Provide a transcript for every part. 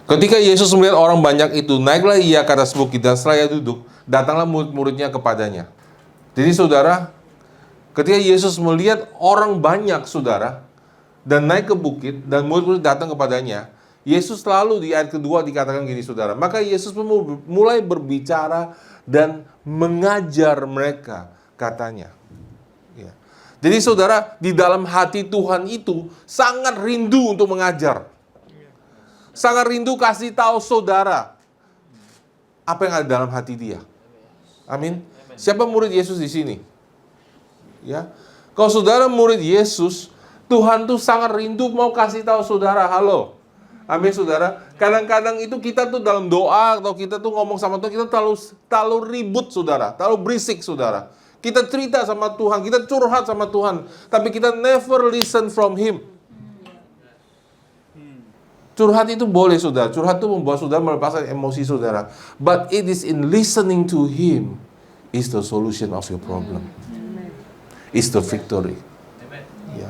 Ketika Yesus melihat orang banyak itu, naiklah ia ke atas bukit, dan setelah ia duduk, datanglah murid-muridnya kepadanya. Jadi saudara, ketika Yesus melihat orang banyak saudara, dan naik ke bukit, dan murid-murid datang kepadanya, Yesus selalu di ayat kedua dikatakan gini saudara, maka Yesus mulai berbicara dan mengajar mereka, katanya. Ya. Jadi saudara, di dalam hati Tuhan itu sangat rindu untuk mengajar. Sangat rindu kasih tahu saudara apa yang ada dalam hati dia. Amin. Siapa murid Yesus di sini? Ya. Kalau saudara murid Yesus, Tuhan tuh sangat rindu mau kasih tahu saudara, halo. Amin saudara. Kadang-kadang itu kita tuh dalam doa atau kita tuh ngomong sama Tuhan, kita terlalu ribut saudara, terlalu berisik saudara. Kita cerita sama Tuhan, kita curhat sama Tuhan, tapi kita never listen from Him. Curhat itu boleh saudara, curhat itu membuat saudara melepaskan emosi saudara. But it is in listening to Him is the solution of your problem. Is the victory. Ya.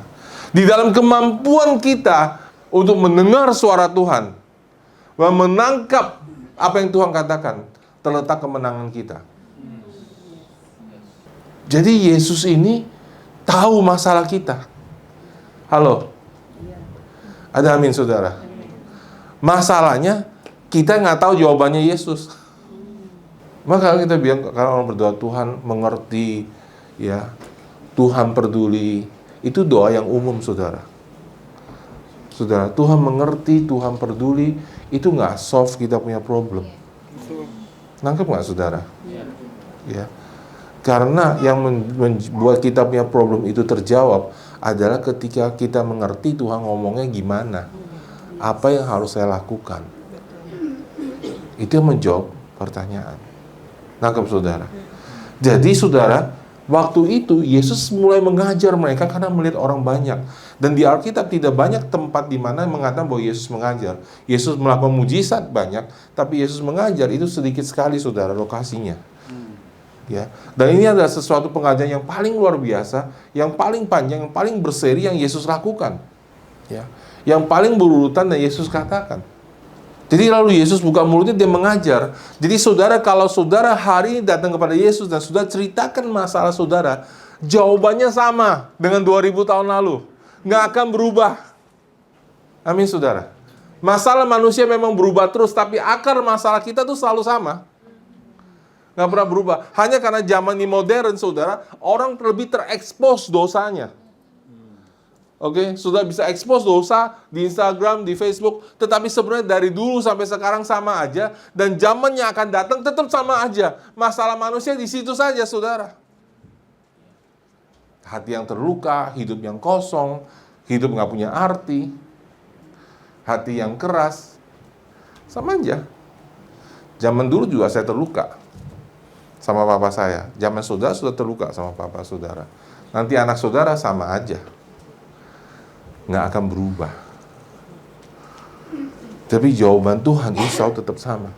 Di dalam kemampuan kita untuk mendengar suara Tuhan, menangkap apa yang Tuhan katakan, terletak kemenangan kita. Jadi Yesus ini tahu masalah kita. Halo? Ada amin saudara? Masalahnya, kita nggak tahu jawabannya Yesus. Maka kita bilang, kalau orang berdoa, Tuhan mengerti, ya, Tuhan peduli, itu doa yang umum saudara. Saudara, Tuhan mengerti, Tuhan peduli, itu nggak solve kita punya problem. Nangkep nggak saudara? Ya. Karena yang membuat kita punya problem itu terjawab adalah ketika kita mengerti Tuhan ngomongnya gimana. Apa yang harus saya lakukan? Itu yang menjawab pertanyaan. Nangkep saudara? Jadi saudara, waktu itu Yesus mulai mengajar mereka karena melihat orang banyak. Dan di Alkitab tidak banyak tempat di mana mengatakan bahwa Yesus mengajar. Yesus melakukan mujizat banyak, tapi Yesus mengajar itu sedikit sekali saudara lokasinya. Ya. Dan ini adalah sesuatu pengajaran yang paling luar biasa, yang paling panjang, yang paling berseri yang Yesus lakukan. Ya. Yang paling berurutan dan Yesus katakan. Jadi lalu Yesus buka mulutnya, dia mengajar. Jadi saudara, kalau saudara hari ini datang kepada Yesus dan sudah ceritakan masalah saudara, jawabannya sama dengan 2000 tahun lalu. Nggak akan berubah. Amin saudara. Masalah manusia memang berubah terus, tapi akar masalah kita tuh selalu sama. Nggak pernah berubah. Hanya karena zaman ini modern, saudara, orang lebih terekspos dosanya. Oke, sudah bisa expose dosa di Instagram, di Facebook, tetapi sebenarnya dari dulu sampai sekarang sama aja, dan zamannya akan datang tetap sama aja. Masalah manusia di situ saja, saudara. Hati yang terluka, hidup yang kosong, hidup nggak punya arti, hati yang keras, sama aja. Zaman dulu juga saya terluka sama papa saya. Zaman saudara sudah terluka sama papa saudara. Nanti anak saudara sama aja. Nggak akan berubah. Tapi jawaban Tuhan insya Allah tetap sama.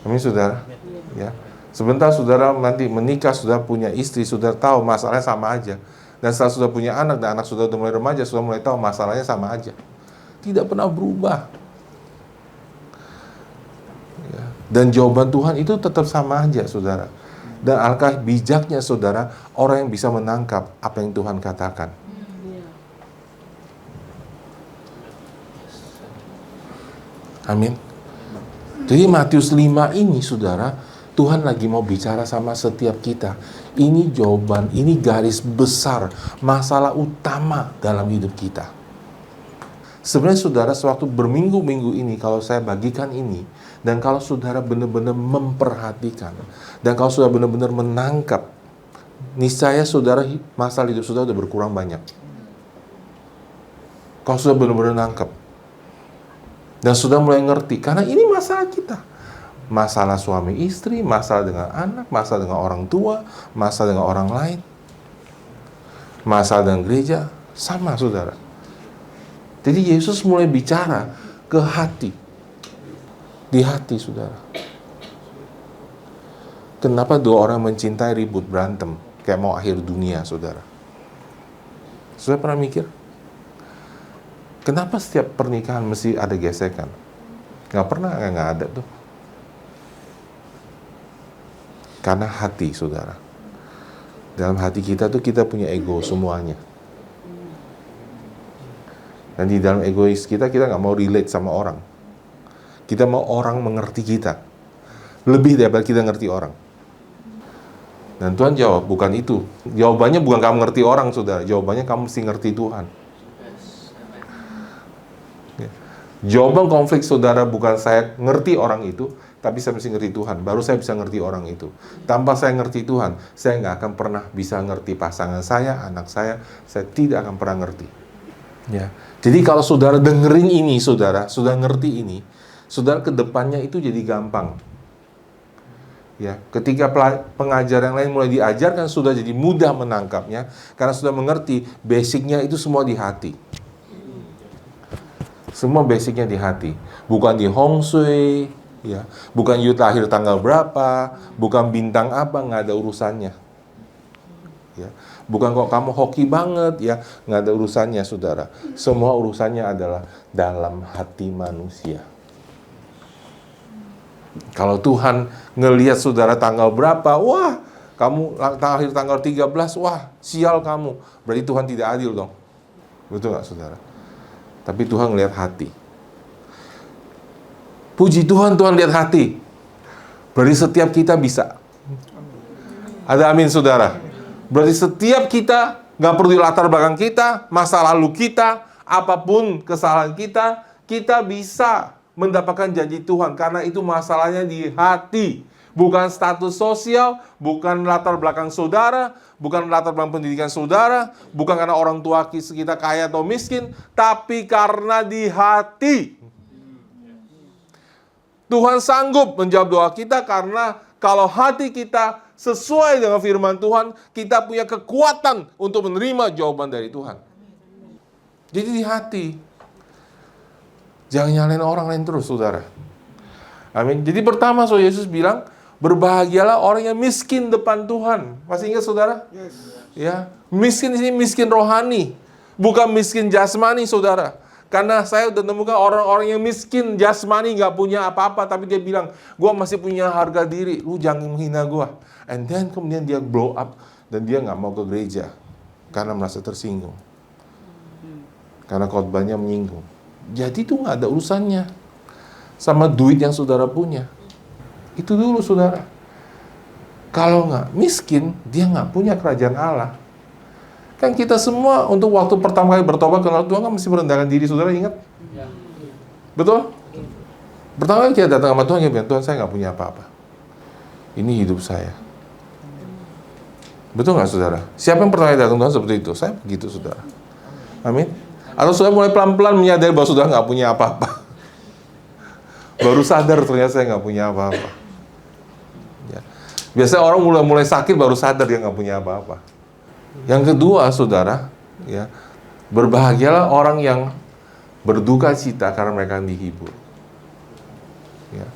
Amin saudara. Ya. Sebentar saudara nanti menikah, sudah punya istri, sudah tahu masalahnya sama aja. Dan setelah sudah punya anak, dan anak sudah mulai remaja, sudah mulai tahu masalahnya sama aja. Tidak pernah berubah. Ya. Dan jawaban Tuhan itu tetap sama aja saudara. Dan alangkah bijaknya saudara, orang yang bisa menangkap apa yang Tuhan katakan. Amin. Jadi Matius 5 ini saudara, Tuhan lagi mau bicara sama setiap kita. Ini jawaban, ini garis besar, masalah utama dalam hidup kita. Sebenarnya saudara, sewaktu berminggu-minggu ini, kalau saya bagikan ini, dan kalau saudara benar-benar memperhatikan, dan kalau saudara benar-benar menangkap, niscaya saudara, masalah hidup saudara sudah berkurang banyak. Kalau sudah benar-benar nangkap. Dan sudah mulai ngerti, karena ini masalah kita. Masalah suami istri, masalah dengan anak, masalah dengan orang tua, masalah dengan orang lain, masalah dengan gereja, sama saudara. Jadi Yesus mulai bicara ke hati. Di hati saudara. Kenapa dua orang mencintai ribut berantem, kayak mau akhir dunia saudara? Saudara pernah mikir? Kenapa setiap pernikahan mesti ada gesekan? Nggak pernah, nggak ada tuh. Karena hati, saudara. Dalam hati kita tuh kita punya ego semuanya. Dan di dalam egois kita nggak mau relate sama orang. Kita mau orang mengerti kita. Lebih daripada kita ngerti orang. Dan Tuhan jawab, bukan itu. Jawabannya bukan kamu ngerti orang, saudara. Jawabannya kamu mesti ngerti Tuhan. Jawaban konflik saudara bukan saya ngerti orang itu, tapi saya mesti ngerti Tuhan. Baru saya bisa ngerti orang itu. Tanpa saya ngerti Tuhan, saya nggak akan pernah bisa ngerti pasangan saya, anak saya tidak akan pernah ngerti. Ya. Jadi kalau saudara dengerin ini, saudara, sudah ngerti ini, saudara kedepannya itu jadi gampang. Ya, ketika pengajar yang lain mulai diajarkan, sudah jadi mudah menangkapnya, karena sudah mengerti basicnya itu semua di hati. Semua basicnya di hati, bukan di Hong Shui, ya, bukan you lahir tanggal berapa, bukan bintang apa, nggak ada urusannya. Ya, bukan kok kamu hoki banget, ya, nggak ada urusannya, saudara. Semua urusannya adalah dalam hati manusia. Kalau Tuhan ngelihat saudara tanggal berapa, wah, kamu lahir tanggal 13, wah, sial kamu. Berarti Tuhan tidak adil dong. Betul nggak, saudara? Tapi Tuhan ngelihat hati. Puji Tuhan, Tuhan lihat hati. Berarti setiap kita bisa. Ada amin, saudara? Berarti setiap kita, nggak perlu di latar belakang kita, masa lalu kita, apapun kesalahan kita bisa mendapatkan janji Tuhan. Karena itu masalahnya di hati. Bukan status sosial, bukan latar belakang saudara, bukan latar belakang pendidikan saudara, bukan karena orang tua kita kaya atau miskin, tapi karena di hati. Tuhan sanggup menjawab doa kita karena kalau hati kita sesuai dengan firman Tuhan, kita punya kekuatan untuk menerima jawaban dari Tuhan. Jadi di hati. Jangan nyalain orang lain terus, saudara. Amin. Jadi pertama, Yesus bilang, berbahagialah orang yang miskin depan Tuhan. Masih ingat, saudara? Yes. Ya, miskin di sini miskin rohani, bukan miskin jasmani, saudara. Karena saya udah temukan orang-orang yang miskin jasmani, nggak punya apa-apa, tapi dia bilang, gua masih punya harga diri, lu jangan menghina gua. And then kemudian dia blow up dan dia nggak mau ke gereja karena merasa tersinggung, karena khotbahnya menyinggung. Jadi itu nggak ada urusannya sama duit yang saudara punya. Itu dulu, saudara. Kalau nggak miskin, dia nggak punya kerajaan Allah. Kan kita semua untuk waktu pertama kali bertobat kenal Tuhan kan mesti merendahkan diri, saudara ingat? Ya. Betul? Pertama kali kita datang sama Tuhan, kita bilang, Tuhan, saya nggak punya apa-apa. Ini hidup saya. Betul nggak, saudara? Siapa yang pertama kali datang Tuhan seperti itu? Saya begitu, saudara. Amin. Atau saudara mulai pelan-pelan menyadari bahwa saudara nggak punya apa-apa. Baru sadar ternyata saya nggak punya apa-apa. Ya. Biasanya orang mulai sakit baru sadar dia nggak punya apa-apa. Yang kedua, saudara, ya, berbahagialah orang yang berduka cita karena mereka dihibur. Ya.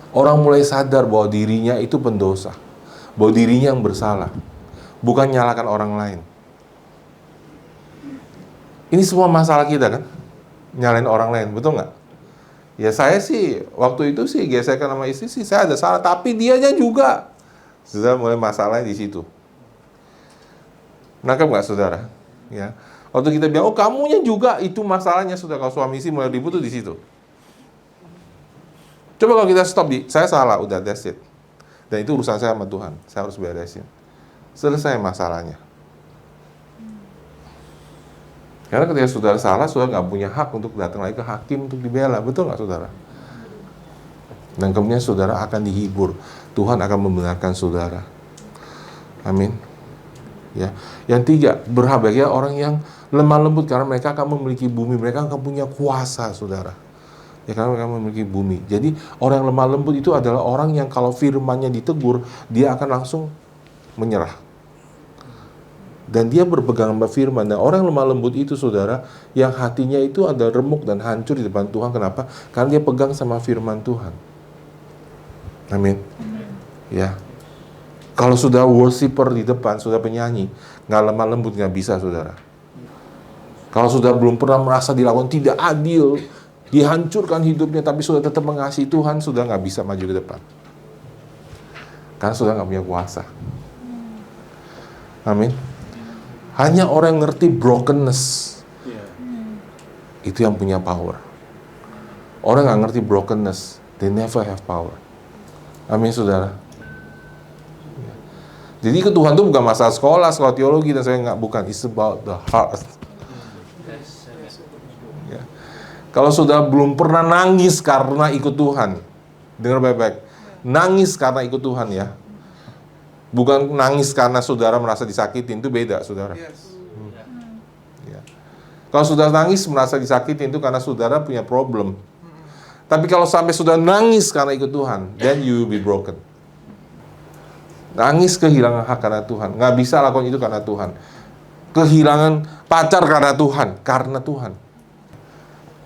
Orang mulai sadar bahwa dirinya itu pendosa, bahwa dirinya yang bersalah, bukan nyalakan orang lain. Ini semua masalah kita kan, nyalain orang lain, betul nggak? Ya saya sih, waktu itu sih gesekan sama istri sih, saya ada salah, tapi dianya juga. Sudah mulai masalahnya di situ. Nangkep nggak, saudara? Ya. Waktu kita bilang, oh kamunya juga, itu masalahnya, sudah. Kalau suami istri mulai ribut tuh di situ. Coba kalau kita stop di, saya salah, udah, that's it. Dan itu urusan saya sama Tuhan, saya harus beresin. Selesai masalahnya. Karena ketika saudara salah, saudara nggak punya hak untuk datang lagi ke hakim untuk dibela. Betul nggak, saudara? Dan kemudian saudara akan dihibur. Tuhan akan membenarkan saudara. Amin. Ya. Yang tiga, berbahagia orang yang lemah lembut karena mereka akan memiliki bumi. Mereka akan punya kuasa, saudara. Ya, karena mereka memiliki bumi. Jadi orang yang lemah lembut itu adalah orang yang kalau firman-Nya ditegur, dia akan langsung menyerah. Dan dia berpegang sama firman. Dan orang yang lemah lembut itu, saudara, yang hatinya itu ada remuk dan hancur di depan Tuhan. Kenapa? Karena dia pegang sama firman Tuhan. Amin. Ya. Kalau sudah worshiper di depan, sudah penyanyi, nggak lemah lembut, nggak bisa, saudara. Kalau sudah belum pernah merasa dilakukan tidak adil, dihancurkan hidupnya, tapi sudah tetap mengasihi Tuhan, sudah nggak bisa maju ke depan. Karena sudah nggak punya kuasa. Amin. Hanya orang yang ngerti brokenness, itu yang punya power. Orang nggak ngerti brokenness, they never have power. Amin, saudara. Jadi ikut Tuhan itu bukan masalah sekolah teologi, dan saya nggak, bukan. It's about the heart. Ya. Kalau saudara belum pernah nangis karena ikut Tuhan, dengar baik-baik. Nangis karena ikut Tuhan ya. Bukan nangis karena saudara merasa disakitin, itu beda, saudara. Ya. Kalau saudara nangis merasa disakitin, itu karena saudara punya problem. Tapi kalau sampai sudah nangis karena ikut Tuhan, then you will be broken. Nangis kehilangan hak karena Tuhan. Nggak bisa lakukan itu karena Tuhan. Kehilangan pacar karena Tuhan.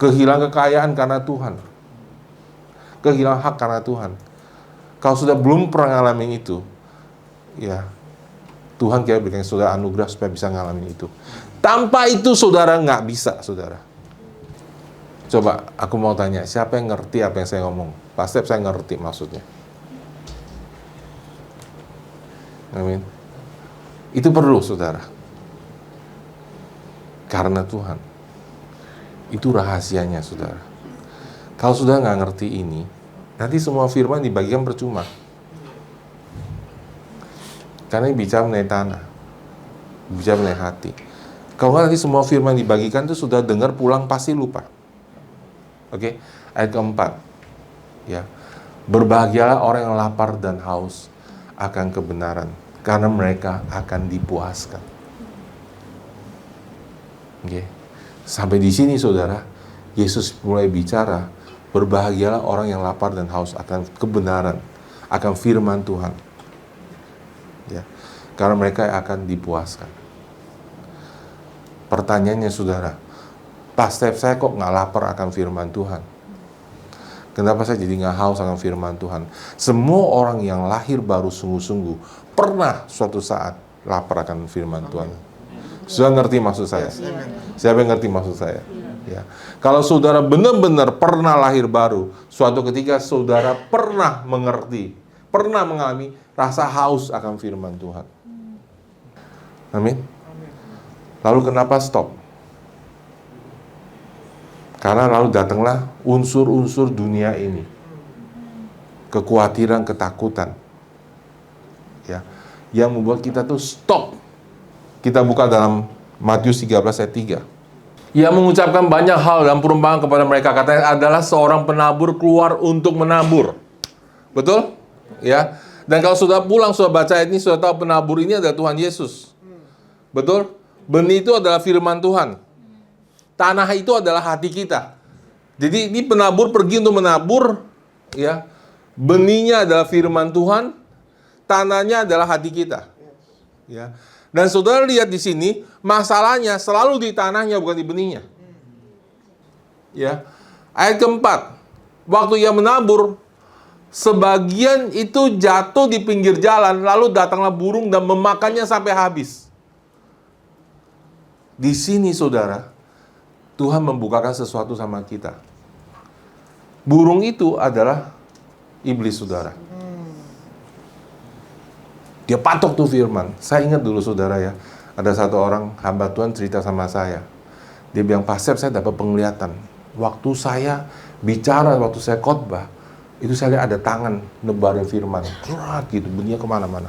Kehilangan kekayaan karena Tuhan. Kehilangan hak karena Tuhan. Kalau sudah belum pernah ngalamin itu, ya Tuhan kira berikan saudara anugerah supaya bisa ngalamin itu. Tanpa itu saudara nggak bisa, saudara. Coba aku mau tanya, siapa yang ngerti apa yang saya ngomong? Pasti saya ngerti maksudnya. Amin. Itu perlu, saudara. Karena Tuhan. Itu rahasianya, saudara. Kalau sudah nggak ngerti ini, nanti semua firman dibagikan percuma. Karena ini bicara mengenai tanah, bicara mengenai hati. Kalau nggak, nanti semua firman dibagikan itu sudah dengar, pulang pasti lupa. Oke, ayat keempat. Ya, berbahagialah orang yang lapar dan haus akan kebenaran, karena mereka akan dipuaskan. Oke, sampai di sini, saudara, Yesus mulai bicara. Berbahagialah orang yang lapar dan haus akan kebenaran, akan firman Tuhan. Ya, karena mereka akan dipuaskan. Pertanyaannya, saudara, Pastor, saya kok nggak lapar akan firman Tuhan? Kenapa saya jadi nggak haus akan firman Tuhan? Semua orang yang lahir baru sungguh-sungguh pernah suatu saat lapar akan firman Tuhan. Sudah ngerti maksud saya? Siapa yang ngerti maksud saya? Ya. Kalau saudara benar-benar pernah lahir baru, suatu ketika saudara pernah mengerti, pernah mengalami rasa haus akan firman Tuhan. Amin. Lalu kenapa stop? Karena lalu datanglah unsur-unsur dunia ini. Kekhawatiran, ketakutan. Ya, yang membuat kita tuh stop. Kita buka dalam Matius 13 ayat 3. Ia mengucapkan banyak hal dalam perumpamaan kepada mereka. Katanya adalah seorang penabur keluar untuk menabur. Betul? Ya. Dan kalau sudah pulang, sudah baca ayat ini, sudah tahu penabur ini adalah Tuhan Yesus. Betul? Benih itu adalah firman Tuhan. Tanah itu adalah hati kita. Jadi ini penabur pergi untuk menabur, ya. Benihnya adalah firman Tuhan, tanahnya adalah hati kita. Ya. Dan saudara lihat di sini, masalahnya selalu di tanahnya, bukan di benihnya. Ya. Ayat keempat, waktu ia menabur, sebagian itu jatuh di pinggir jalan, lalu datanglah burung dan memakannya sampai habis. Di sini, saudara, Tuhan membukakan sesuatu sama kita. Burung itu adalah iblis, saudara. Dia patok tuh firman. Saya ingat dulu, saudara, ya, ada satu orang hamba Tuhan cerita sama saya. Dia bilang, Pastor, saya dapat penglihatan. Waktu saya bicara, waktu saya khotbah, itu saya lihat ada tangan nebarin firman. Kerak gitu, bunyinya kemana-mana.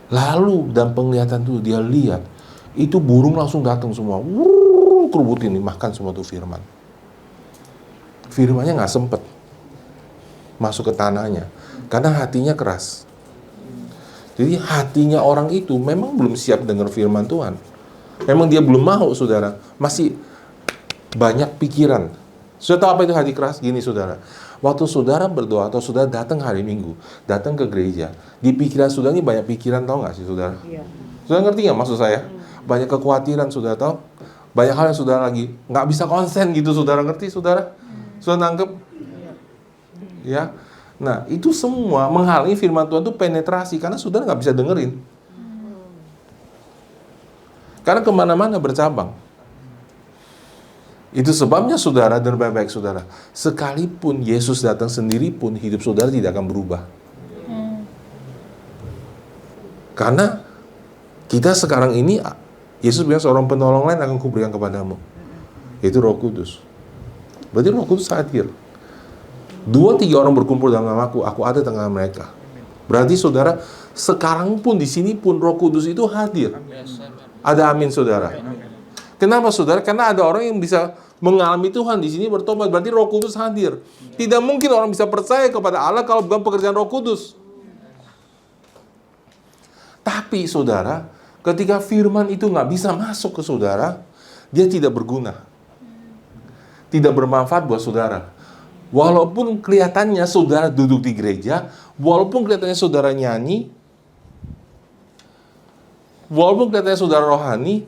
Lalu dalam penglihatan itu dia lihat, itu burung langsung datang semua. Kerubut ini, makan semua tuh firman. Firmannya nggak sempet masuk ke tanahnya. Karena hatinya keras. Jadi hatinya orang itu memang belum siap dengar firman Tuhan. Memang dia belum mau, saudara. Masih banyak pikiran. Sudah tahu apa itu hati keras? Gini, saudara. Waktu saudara berdoa atau saudara datang hari Minggu, datang ke gereja, di pikiran saudara ini banyak pikiran, tahu nggak sih, saudara? Iya. Saudara ngerti nggak maksud saya? Banyak kekhawatiran, saudara tahu? Banyak hal yang saudara lagi nggak bisa konsen gitu, saudara ngerti, saudara? Saudara nangkep? Ya. Nah, itu semua menghalangi firman Tuhan itu penetrasi, karena saudara nggak bisa dengerin. Karena kemana-mana bercabang. Itu sebabnya saudara, dan baik-baik saudara, sekalipun Yesus datang sendiri pun, hidup saudara tidak akan berubah. Karena kita sekarang ini, Yesus bilang seorang penolong lain akan kuberikan kepadamu, yaitu Roh Kudus. Berarti Roh Kudus hadir. 2-3 orang berkumpul dalam namaku, aku ada tengah mereka. Berarti saudara, sekarang pun di sini pun Roh Kudus itu hadir. Ada amin saudara. Kenapa saudara? Karena ada orang yang bisa mengalami Tuhan di sini bertobat, berarti Roh Kudus hadir. Tidak mungkin orang bisa percaya kepada Allah kalau bukan pekerjaan Roh Kudus. Tapi saudara, ketika firman itu nggak bisa masuk ke saudara, dia tidak berguna, tidak bermanfaat buat saudara. Walaupun kelihatannya saudara duduk di gereja, walaupun kelihatannya saudara nyanyi, walaupun kelihatannya saudara rohani,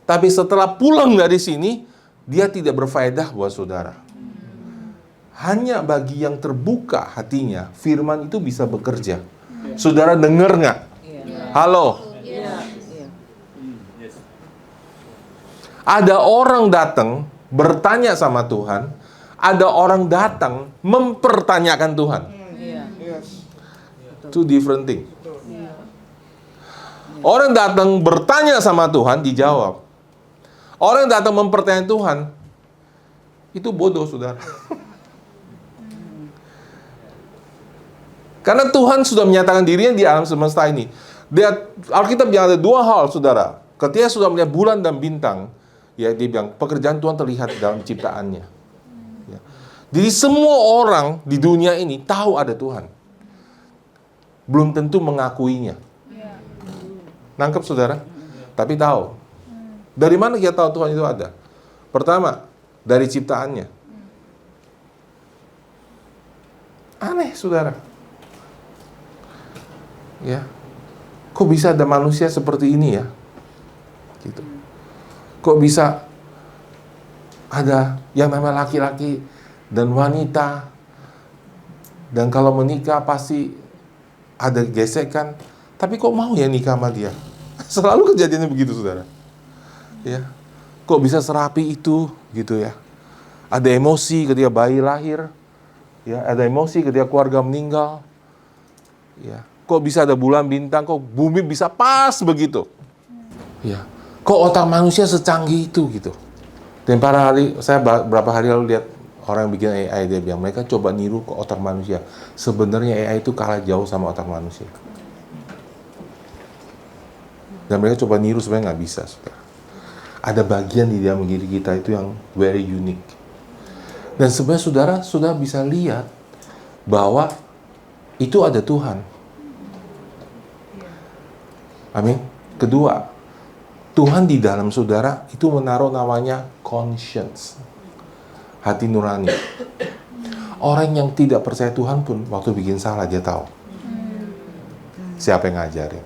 tapi setelah pulang dari sini, dia tidak berfaedah buat saudara. Hanya bagi yang terbuka hatinya, firman itu bisa bekerja. Saudara dengar nggak? Halo? Ada orang datang bertanya sama Tuhan, ada orang datang mempertanyakan Tuhan. Two different thing. Orang datang bertanya sama Tuhan, dijawab. Orang yang datang mempertanyakan Tuhan, itu bodoh, saudara. Karena Tuhan sudah menyatakan dirinya di alam semesta ini. Alkitab bilang ada 2 hal, saudara. Ketika sudah melihat bulan dan bintang, ya dia bilang pekerjaan Tuhan terlihat dalam ciptaannya. Ya. Jadi semua orang di dunia ini tahu ada Tuhan, belum tentu mengakuinya. Nangkep saudara? Tapi tahu. Dari mana kita tahu Tuhan itu ada? Pertama, dari ciptaannya. Aneh, saudara. Ya. Kok bisa ada manusia seperti ini ya? Gitu. Kok bisa ada yang namanya laki-laki dan wanita, dan kalau menikah pasti ada gesekan, tapi kok mau ya nikah sama dia? Selalu kejadiannya begitu, saudara. Ya, kok bisa serapi itu, gitu ya? Ada emosi ketika bayi lahir, ya, ada emosi ketika keluarga meninggal, ya. Kok bisa ada bulan bintang, kok bumi bisa pas begitu, ya. Kok otak manusia secanggih itu, gitu. Dan saya berapa hari lalu lihat orang yang bikin AI, dia bilang mereka coba niru ke otak manusia. Sebenarnya AI itu kalah jauh sama otak manusia. Dan mereka coba niru, sebenarnya nggak bisa, saudara. Ada bagian di dalam diri kita itu yang very unique. Dan sebenarnya saudara sudah bisa lihat bahwa itu ada Tuhan. Amin. Kedua, Tuhan di dalam saudara itu menaruh namanya conscience, hati nurani. Orang yang tidak percaya Tuhan pun waktu bikin salah dia tahu siapa yang ngajarin.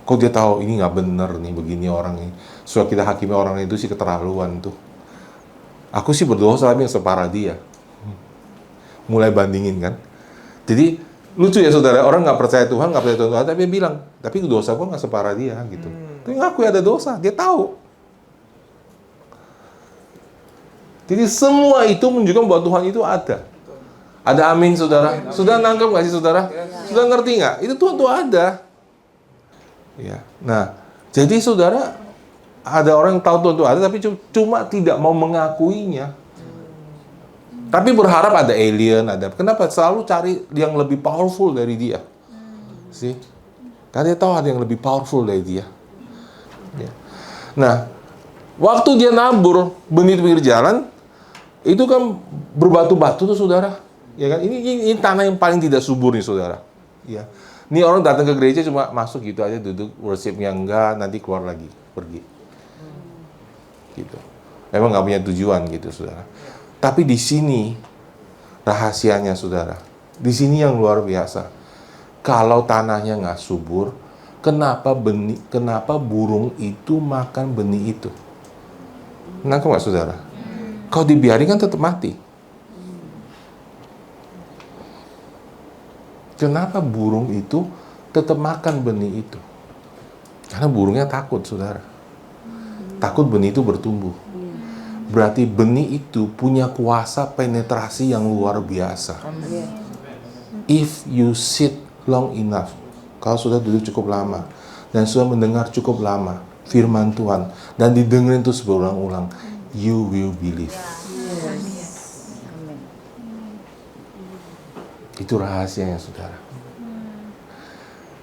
Kok dia tahu ini nggak bener nih, begini orang ini. Soal kita hakimi orang itu sih keterlaluan tuh. Aku sih berdosa tapi yang separah dia. Mulai bandingin kan. Jadi lucu ya saudara, orang nggak percaya Tuhan, tapi dia bilang, tapi dosa gua nggak separah dia gitu. Tapi ngaku ada dosa, dia tahu. Jadi semua itu menunjukkan bahwa Tuhan itu ada. Ada amin saudara. Sudah nangkep nggak sih saudara? Sudah ngerti nggak? Itu Tuhan tuh ada. Ya. Nah, jadi saudara, ada orang yang tahu Tuhan itu ada, tapi cuma tidak mau mengakuinya. Tapi berharap ada alien, ada. Kenapa? Selalu cari yang lebih powerful dari dia. Sih? Karena dia tahu ada yang lebih powerful dari dia. Ya. Nah, waktu dia nabur benih di pinggir jalan, itu kan berbatu-batu tuh saudara. Ya kan? Ini tanah yang paling tidak subur nih saudara. Ya. Ini orang datang ke gereja cuma masuk gitu aja, duduk worshipnya enggak, nanti keluar lagi, pergi. Gitu. Emang nggak punya tujuan gitu, saudara. Tapi di sini rahasianya, saudara. Di sini yang luar biasa. Kalau tanahnya nggak subur, kenapa burung itu makan benih itu? Nangkep nggak, saudara? Kalau dibiarin kan tetap mati. Kenapa burung itu tetap makan benih itu? Karena burungnya takut, saudara. takut benih itu bertumbuh. Berarti benih itu punya kuasa penetrasi yang luar biasa. If you sit long enough, kalau sudah duduk cukup lama dan sudah mendengar cukup lama firman Tuhan dan didengerin terus berulang-ulang, you will believe. Itu rahasianya, saudara.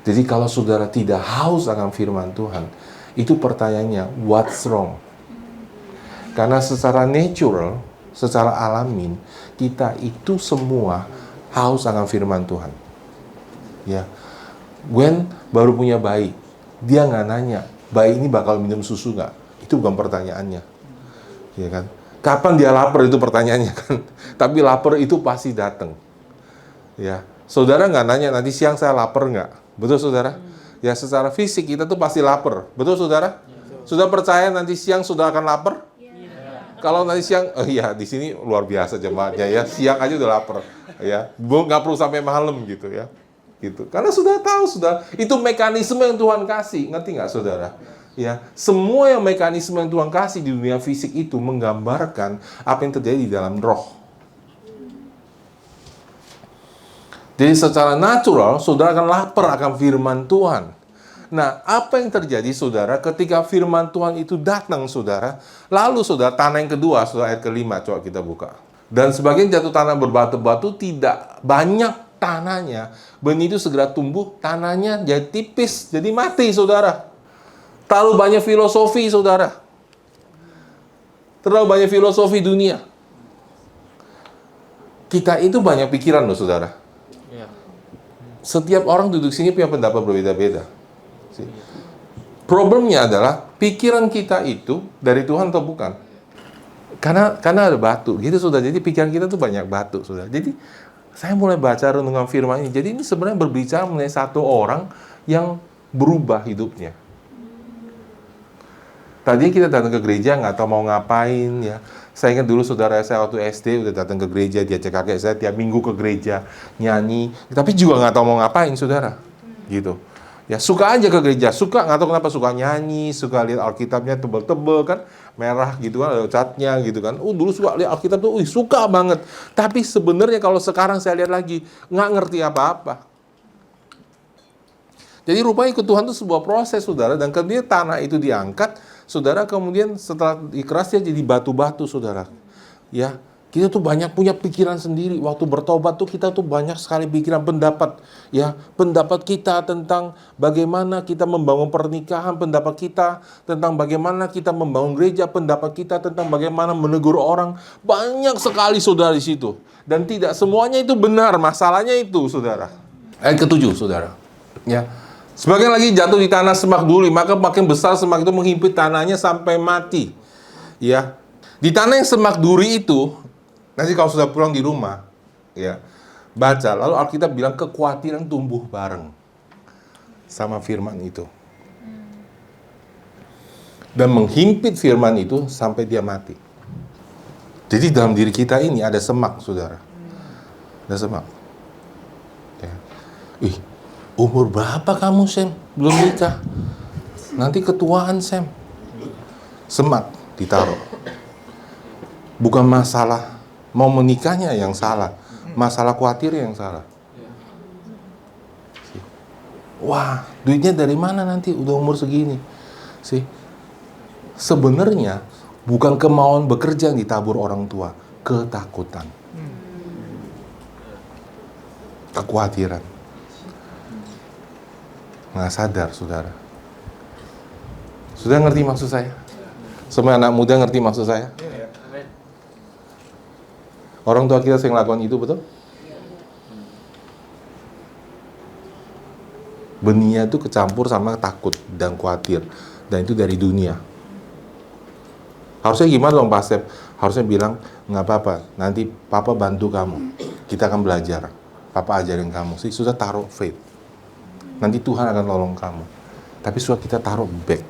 Jadi kalau saudara tidak haus akan firman Tuhan, itu pertanyaannya, what's wrong? Karena secara natural, secara alamin, kita itu semua haus akan firman Tuhan. Ya, Gwen baru punya bayi, dia nggak nanya, bayi ini bakal minum susu nggak? Itu bukan pertanyaannya, ya kan? Kapan dia lapar itu pertanyaannya kan? Tapi lapar itu pasti datang. Ya, saudara nggak nanya nanti siang saya lapar nggak? Betul saudara? Ya, secara fisik kita tuh pasti lapar. Betul saudara? Sudah percaya nanti siang sudah akan lapar? Kalau nanti siang, iya di sini luar biasa jemaatnya ya, siang aja udah lapar, ya, nggak perlu sampai malam gitu ya, gitu. Karena sudah tahu, sudah itu mekanisme yang Tuhan kasih, ngerti nggak saudara? Ya, semua yang mekanisme yang Tuhan kasih di dunia fisik itu menggambarkan apa yang terjadi di dalam roh. Jadi secara natural, saudara akan lapar akan firman Tuhan. Nah, apa yang terjadi, saudara, ketika firman Tuhan itu datang, saudara, lalu, saudara, tanah yang kedua, saudara, ayat ke-5, coba kita buka. Dan sebagian jatuh tanah berbatu-batu, tidak banyak tanahnya, benih itu segera tumbuh, tanahnya jadi tipis, jadi mati, saudara. Terlalu banyak filosofi, saudara. Terlalu banyak filosofi dunia. Kita itu banyak pikiran, loh, saudara. Setiap orang duduk sini punya pendapat berbeda-beda. Problemnya adalah pikiran kita itu dari Tuhan atau bukan? Karena ada batu, gitu sudah. Jadi pikiran kita tuh banyak batu, sudah. Jadi saya mulai baca renungan firman ini. Jadi ini sebenarnya berbicara mengenai satu orang yang berubah hidupnya. Tadi kita datang ke gereja nggak tahu mau ngapain ya. Saya ingat dulu saudara saya waktu SD udah datang ke gereja, diajak kakek saya tiap minggu ke gereja nyanyi, tapi juga nggak tahu mau ngapain, saudara. Gitu. Ya suka aja ke gereja, suka nggak tahu kenapa suka nyanyi, suka lihat Alkitabnya tebel-tebel kan, merah gitu kan, ada catnya gitu kan. Dulu suka lihat Alkitab tuh, suka banget. Tapi sebenarnya kalau sekarang saya lihat lagi, nggak ngerti apa-apa. Jadi rupanya ikut Tuhan itu sebuah proses, saudara, dan kemudian tanah itu diangkat, saudara, kemudian setelah dikeras dia jadi batu-batu, saudara. Ya. Kita tuh banyak punya pikiran sendiri. Waktu bertobat tuh kita tuh banyak sekali pikiran, pendapat. Ya, pendapat kita tentang bagaimana kita membangun pernikahan, pendapat kita tentang bagaimana kita membangun gereja, pendapat kita tentang bagaimana menegur orang. Banyak sekali, saudara, di situ. Dan tidak semuanya itu benar. Masalahnya itu, saudara. Ayat ke-7, saudara. Ya. Sebagian lagi jatuh di tanah semak duri, maka makin besar semak itu menghimpit tanahnya sampai mati. Ya. Di tanah yang semak duri itu, nanti kalau sudah pulang di rumah, ya, baca. Lalu Alkitab bilang kekhawatiran tumbuh bareng sama firman itu. Dan menghimpit firman itu sampai dia mati. Jadi dalam diri kita ini ada semak, saudara. Ada semak. Ya. Umur berapa kamu, Sam? Belum nikah. Nanti ketuaan, Sam. Semak ditaruh. Bukan masalah mau menikahnya yang salah, masalah khawatir yang salah. Wah, duitnya dari mana nanti udah umur segini? Sebenarnya bukan kemauan bekerja yang ditabur orang tua, ketakutan, kekhawatiran. Nggak sadar, saudara. Sudah ngerti maksud saya? Semua anak muda ngerti maksud saya? Orang tua kita sering lakukan itu, betul? Benihnya itu kecampur sama takut dan khawatir. Dan itu dari dunia. Harusnya gimana dong, Pak Sep? Harusnya bilang, nggak apa-apa, nanti Papa bantu kamu. Kita akan belajar. Papa ajarin kamu. Sudah taruh faith. Nanti Tuhan akan tolong kamu. Tapi sudah kita taruh back.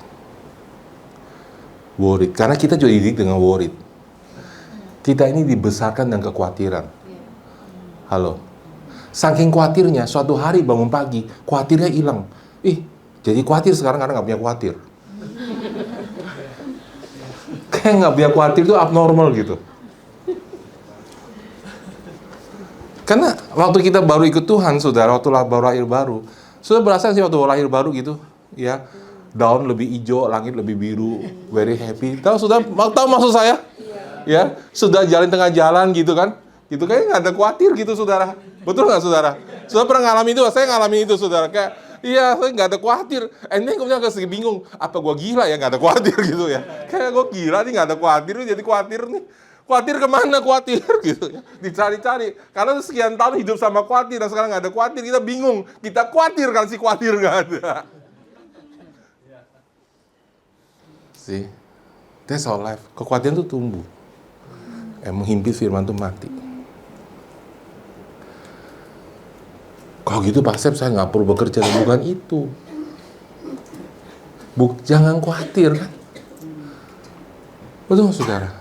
Worried. Karena kita juga dididik dengan worried. Kita ini dibesarkan dengan kekhawatiran. Halo. Saking khawatirnya, suatu hari bangun pagi, khawatirnya hilang. Jadi khawatir sekarang karena nggak punya khawatir. kayak nggak punya khawatir itu abnormal gitu. Karena waktu kita baru ikut Tuhan, saudara, waktu baru lahir baru, sudah berasa sih waktu lahir baru gitu, ya, daun lebih hijau, langit lebih biru, very happy. Tahu maksud saya? Ya, sudah jalan tengah jalan gitu kan, gitu kayak nggak ada khawatir gitu, saudara. Betul nggak, saudara? Sudah pernah ngalamin itu? Saya ngalamin itu, saudara. Kayak, iya, saya nggak ada khawatir. Ini kemudian agak sedikit bingung, apa gue gila ya nggak ada khawatir gitu ya? Kayak gue gila nih nggak ada khawatir, jadi khawatir nih. Khawatir kemana khawatir gitu ya. Dicari-cari. Karena sekian tahun hidup sama khawatir dan sekarang nggak ada khawatir, kita bingung. Kita khawatir kan si khawatir nggak ada. See, that's our life. Kekhawatiran itu tumbuh. Menghimpit firman itu mati. Kalau gitu Pak Sep, saya nggak perlu bekerja, bukan itu. Jangan khawatir kan. Betul saudara?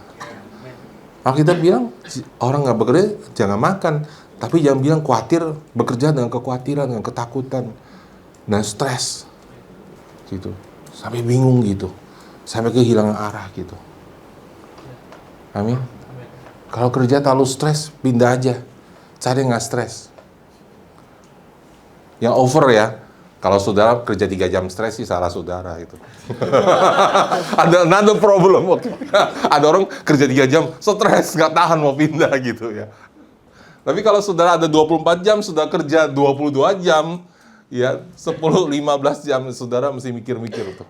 Alkitab bilang, orang nggak bekerja, jangan makan. Tapi jangan bilang khawatir, bekerja dengan kekhawatiran, dengan ketakutan, dan stres. Gitu. Sampai bingung gitu. Sampai kehilangan arah gitu. Amin. Kalau kerja terlalu stres, pindah aja. Cari nggak stres. Yang over ya. Kalau saudara kerja 3 jam stres sih salah saudara itu. Ada another problem. Okay. Ada orang kerja 3 jam stres, nggak tahan mau pindah gitu ya. Tapi kalau saudara ada 24 jam, sudah kerja 22 jam, ya 10-15 jam, saudara mesti mikir-mikir tuh.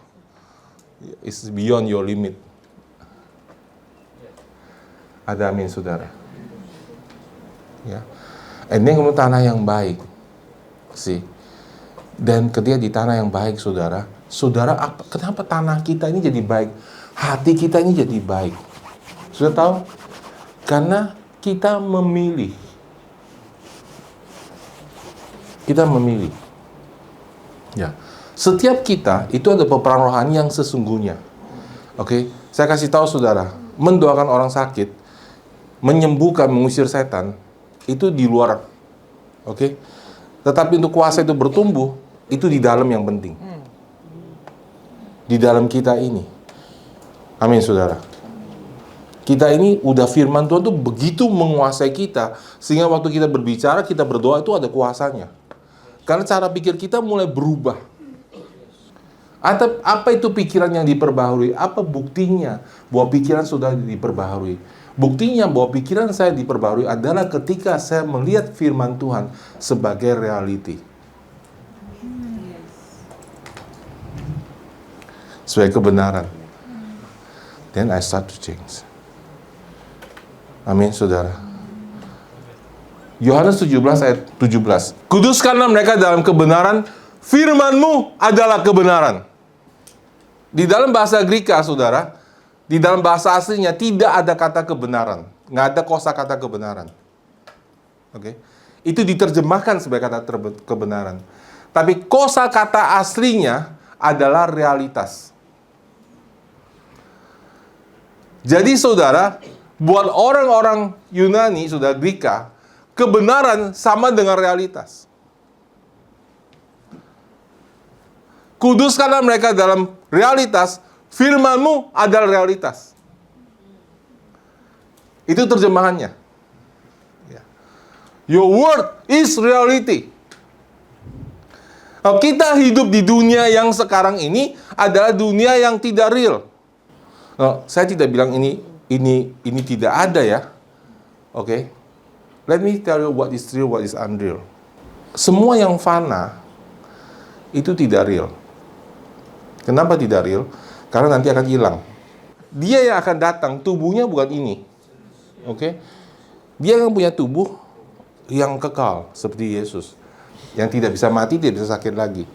It's beyond your limit. Ada amin saudara. Ya. Ini kemudian tanah yang baik. Sih. Dan ketika di tanah yang baik, saudara, kenapa tanah kita ini jadi baik? Hati kita ini jadi baik. Sudah tahu? Karena kita memilih. Kita memilih. Ya. Setiap kita itu ada peperangan rohani yang sesungguhnya. Oke? Saya kasih tahu saudara, mendoakan orang sakit, menyembuhkan, mengusir setan, itu di luar. Oke? Tetapi untuk kuasa itu bertumbuh, itu di dalam yang penting. Di dalam kita ini. Amin, saudara. Kita ini udah firman Tuhan tuh begitu menguasai kita, sehingga waktu kita berbicara, kita berdoa itu ada kuasanya. Karena cara pikir kita mulai berubah. Atau apa itu pikiran yang diperbaharui? Apa buktinya bahwa pikiran sudah diperbaharui? Buktinya bahwa pikiran saya diperbaharui adalah ketika saya melihat firman Tuhan sebagai reality. Sebagai kebenaran. Then I start to change. Amin, saudara. Yohanes 17 ayat 17. Kuduskanlah mereka dalam kebenaran, firman-Mu adalah kebenaran. Di dalam bahasa Greka, saudara, di dalam bahasa aslinya tidak ada kata kebenaran. Nggak ada kosakata kebenaran. Oke? Itu diterjemahkan sebagai kata kebenaran. Tapi kosakata aslinya adalah realitas. Jadi saudara, buat orang-orang Yunani, saudara Greka, kebenaran sama dengan realitas. Kuduskanlah mereka dalam realitas, firman-Mu adalah realitas. Itu terjemahannya. Your word is reality. Nah, kita hidup di dunia yang sekarang ini adalah dunia yang tidak real. Nah, saya tidak bilang ini tidak ada ya. Oke. Let me tell you what is real, what is unreal. Semua yang fana itu tidak real. Kenapa tidak real? Karena nanti akan hilang. Dia yang akan datang, tubuhnya bukan ini. Oke. Dia yang punya tubuh yang kekal seperti Yesus. Yang tidak bisa mati, tidak bisa sakit lagi.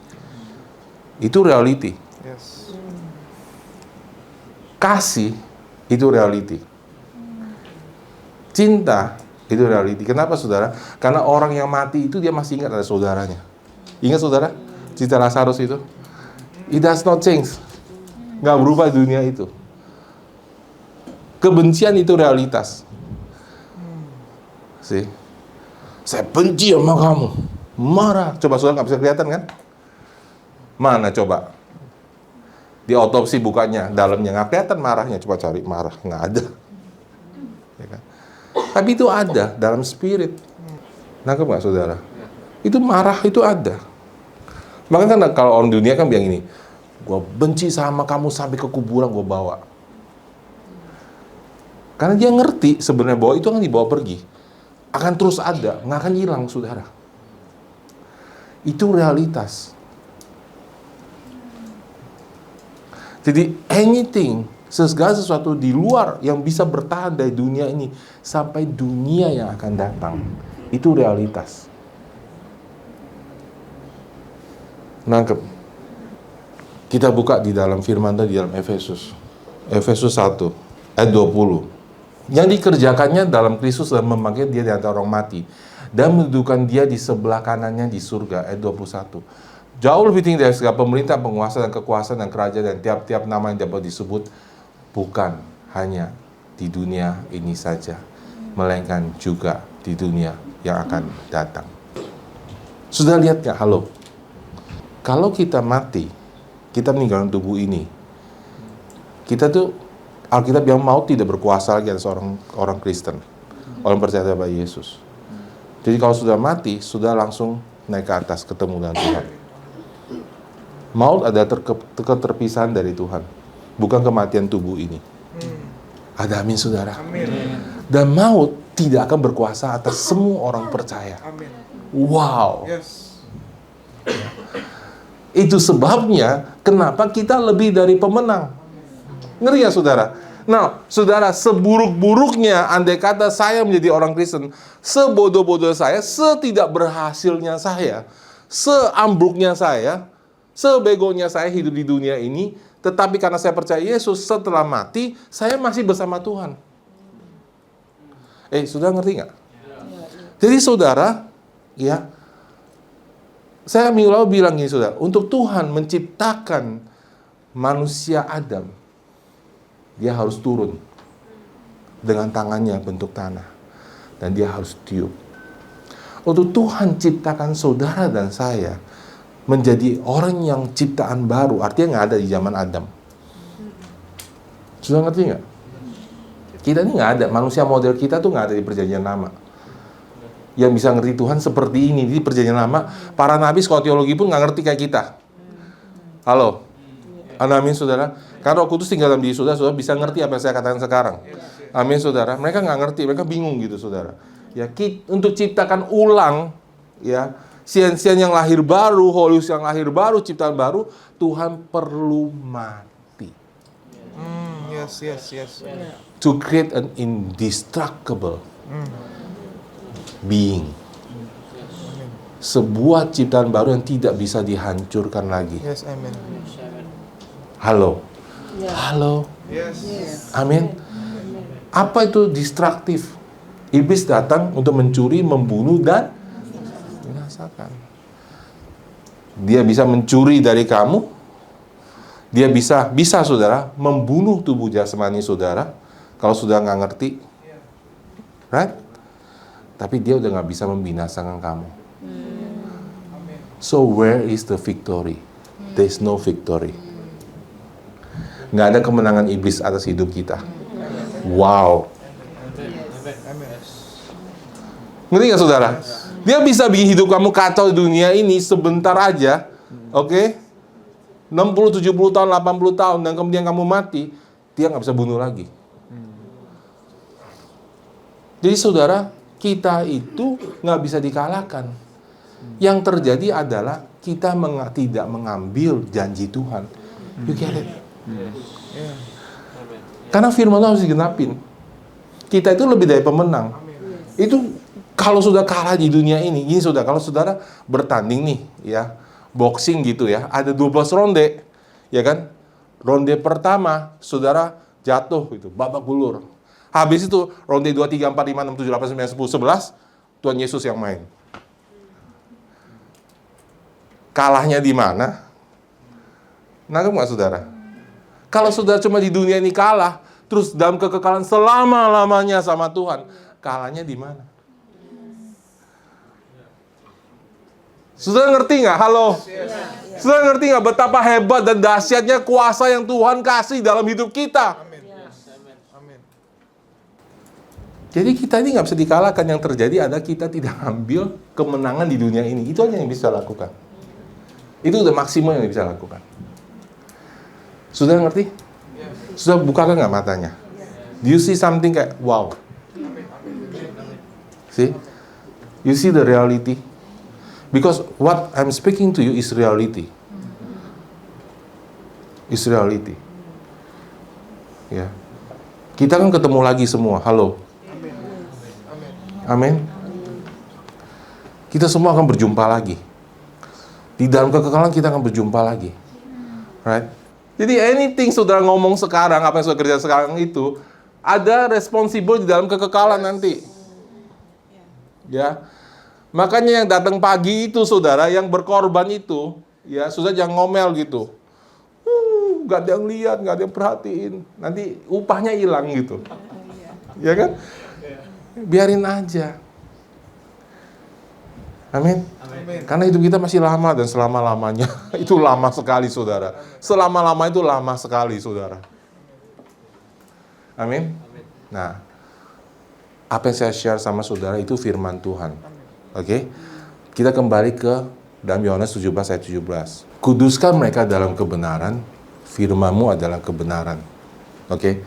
Itu reality. Yes. Kasih itu reality. Cinta itu reality. Kenapa saudara? Karena orang yang mati itu dia masih ingat ada saudaranya. Ingat saudara? Cerita Lazarus itu. It does not change. Nggak berubah dunia itu. Kebencian itu realitas. See? Saya benci sama kamu. Marah. Coba saudara nggak bisa kelihatan kan? Mana coba? Di autopsi bukanya, dalamnya nggak kelihatan marahnya, coba cari marah, nggak ada. Ya kan? Tapi itu ada dalam spirit. Nangkep nggak saudara? Itu marah itu ada. Makanya kan kalau orang dunia kan bilang ini, gue benci sama kamu sampai ke kuburan gue bawa. Karena dia ngerti sebenarnya bahwa itu akan dibawa pergi, akan terus ada, nggak akan hilang saudara. Itu realitas. Jadi anything, segala sesuatu di luar yang bisa bertahan dari dunia ini sampai dunia yang akan datang, itu realitas. Nangkep? Kita buka di dalam firman tadi, di dalam Efesus 1 ayat 20. Yang dikerjakannya dalam Kristus dan memanggil dia di antara orang mati dan mendudukan dia di sebelah kanannya di surga, ayat 21. Jauh lebih tinggi dari segala pemerintah, penguasa, dan kekuasaan, dan kerajaan, dan tiap-tiap nama yang dapat disebut, bukan hanya di dunia ini saja, melainkan juga di dunia yang akan datang. Sudah lihat gak? Halo? Kalau kita mati, kita meninggalkan tubuh ini, kita tuh, Alkitab yang maut tidak berkuasa lagi atas orang Kristen, orang percaya kepada Yesus. Jadi kalau sudah mati, sudah langsung naik ke atas, ketemu dengan Tuhan. Maut ada keterpisahan dari Tuhan, bukan kematian tubuh ini. Ada amin saudara. Amin. Dan maut tidak akan berkuasa atas semua orang percaya. Amin. Wow. Yes. Itu sebabnya kenapa kita lebih dari pemenang. Ngeri ya saudara? Nah, saudara, seburuk-buruknya andai kata saya menjadi orang Kristen, sebodoh-bodoh saya, setidak berhasilnya saya, seambruknya saya, sebegonya saya hidup di dunia ini, tetapi karena saya percaya Yesus, setelah mati, saya masih bersama Tuhan. Saudara ngerti nggak? Jadi saudara, ya, saya minggu lalu bilang gini saudara, untuk Tuhan menciptakan manusia Adam, dia harus turun dengan tangannya bentuk tanah, dan dia harus tiup. Untuk Tuhan ciptakan saudara dan saya menjadi orang yang ciptaan baru, artinya nggak ada di zaman Adam. Sudah ngerti nggak? Kita ini nggak ada, manusia model kita tuh nggak ada di perjanjian lama. Yang bisa ngerti Tuhan seperti ini di perjanjian lama, para nabi sekolah teologi pun nggak ngerti kayak kita. Halo? Amin saudara? Karena Roh Kudus tinggal dalam diri saudara, saudara bisa ngerti apa yang saya katakan sekarang. Amin saudara? Mereka nggak ngerti, mereka bingung gitu saudara. Ya, untuk ciptakan ulang, ya, Sian-sian yang lahir baru, Holius yang lahir baru, ciptaan baru, Tuhan perlu mati. Yes. To create an indestructible being. Sebuah ciptaan baru yang tidak bisa dihancurkan lagi. Yes, amen. Halo? Yeah. Halo? Yes. Amin? Apa itu destruktif? Iblis datang untuk mencuri, membunuh, dan binasakan. Dia bisa mencuri dari kamu. Dia bisa saudara membunuh tubuh jasmani saudara kalau sudah nggak ngerti, right? Tapi dia udah nggak bisa membinasakan kamu. So where is the victory? There is no victory. Nggak ada kemenangan iblis atas hidup kita. Wow. Ngerti nggak saudara? Dia bisa bikin hidup kamu kacau di dunia ini sebentar aja, oke? 60, 70 tahun, 80 tahun, dan kemudian kamu mati, dia nggak bisa bunuh lagi. Jadi saudara, kita itu nggak bisa dikalahkan. Yang terjadi adalah kita tidak mengambil janji Tuhan. You get it? Karena firman Tuhan harus digenapin. Kita itu lebih dari pemenang. Itu kalau sudah kalah di dunia ini saudara, kalau saudara bertanding nih, ya, boxing gitu ya, ada 12 ronde, ya kan? Ronde pertama, saudara jatuh gitu, babak belur. Habis itu, ronde 2, 3, 4, 5, 6, 7, 8, 9, 10, 11, Tuhan Yesus yang main. Kalahnya di mana? Nangkep nggak saudara? Kalau saudara cuma di dunia ini kalah, terus dalam kekekalan selama-lamanya sama Tuhan, kalahnya di mana? Saudara ngerti nggak? Halo? Saudara ngerti nggak betapa hebat dan dahsyatnya kuasa yang Tuhan kasih dalam hidup kita? Jadi kita ini nggak bisa dikalahkan. Yang terjadi adalah kita tidak ambil kemenangan di dunia ini. Itu aja yang bisa lakukan. Itu udah maksimal yang bisa lakukan. Sudah ngerti? Sudah bukakan nggak matanya? Do you see something kayak wow? See? You see the reality? Because what I'm speaking to you is reality. Is reality. Ya. Kita kan ketemu lagi semua. Halo. Amin. Kita semua akan berjumpa lagi. Di dalam kekekalan kita akan berjumpa lagi. Right? Jadi anything saudara ngomong sekarang, apa yang saudara kerja sekarang itu, ada responsible di dalam kekekalan nanti. Ya. Makanya yang datang pagi itu saudara, yang berkorban itu, ya saudara jangan ngomel gitu. Gak ada yang lihat, gak ada yang perhatiin. Nanti upahnya hilang gitu. Ya kan? Biarin aja. Amin. Karena hidup kita masih lama dan selama-lamanya. Itu lama sekali saudara. Selama-lama itu lama sekali saudara. Amin. Nah, apa yang saya share sama saudara itu firman Tuhan. Oke? Kita kembali ke dalam Yohanes 17 ayat 17. Kuduskan mereka dalam kebenaran, firman-Mu adalah kebenaran. Oke?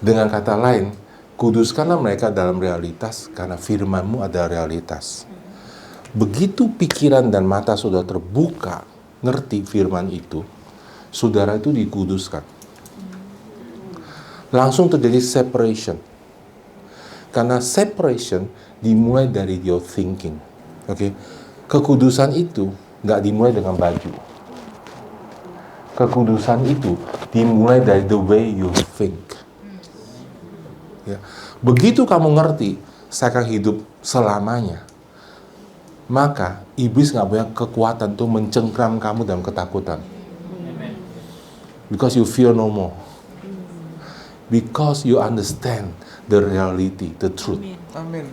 Dengan kata lain, kuduskanlah mereka dalam realitas, karena firman-Mu adalah realitas. Begitu pikiran dan mata saudara terbuka, ngerti firman itu, saudara itu dikuduskan. Langsung terjadi separation. Karena separation dimulai dari your thinking. Oke? Kekudusan itu nggak dimulai dengan baju. Kekudusan itu dimulai dari the way you think. Ya. Begitu kamu ngerti, saya akan hidup selamanya, maka iblis nggak punya kekuatan untuk mencengkram kamu dalam ketakutan. Because you fear no more. Because you understand the reality, the truth. Amin.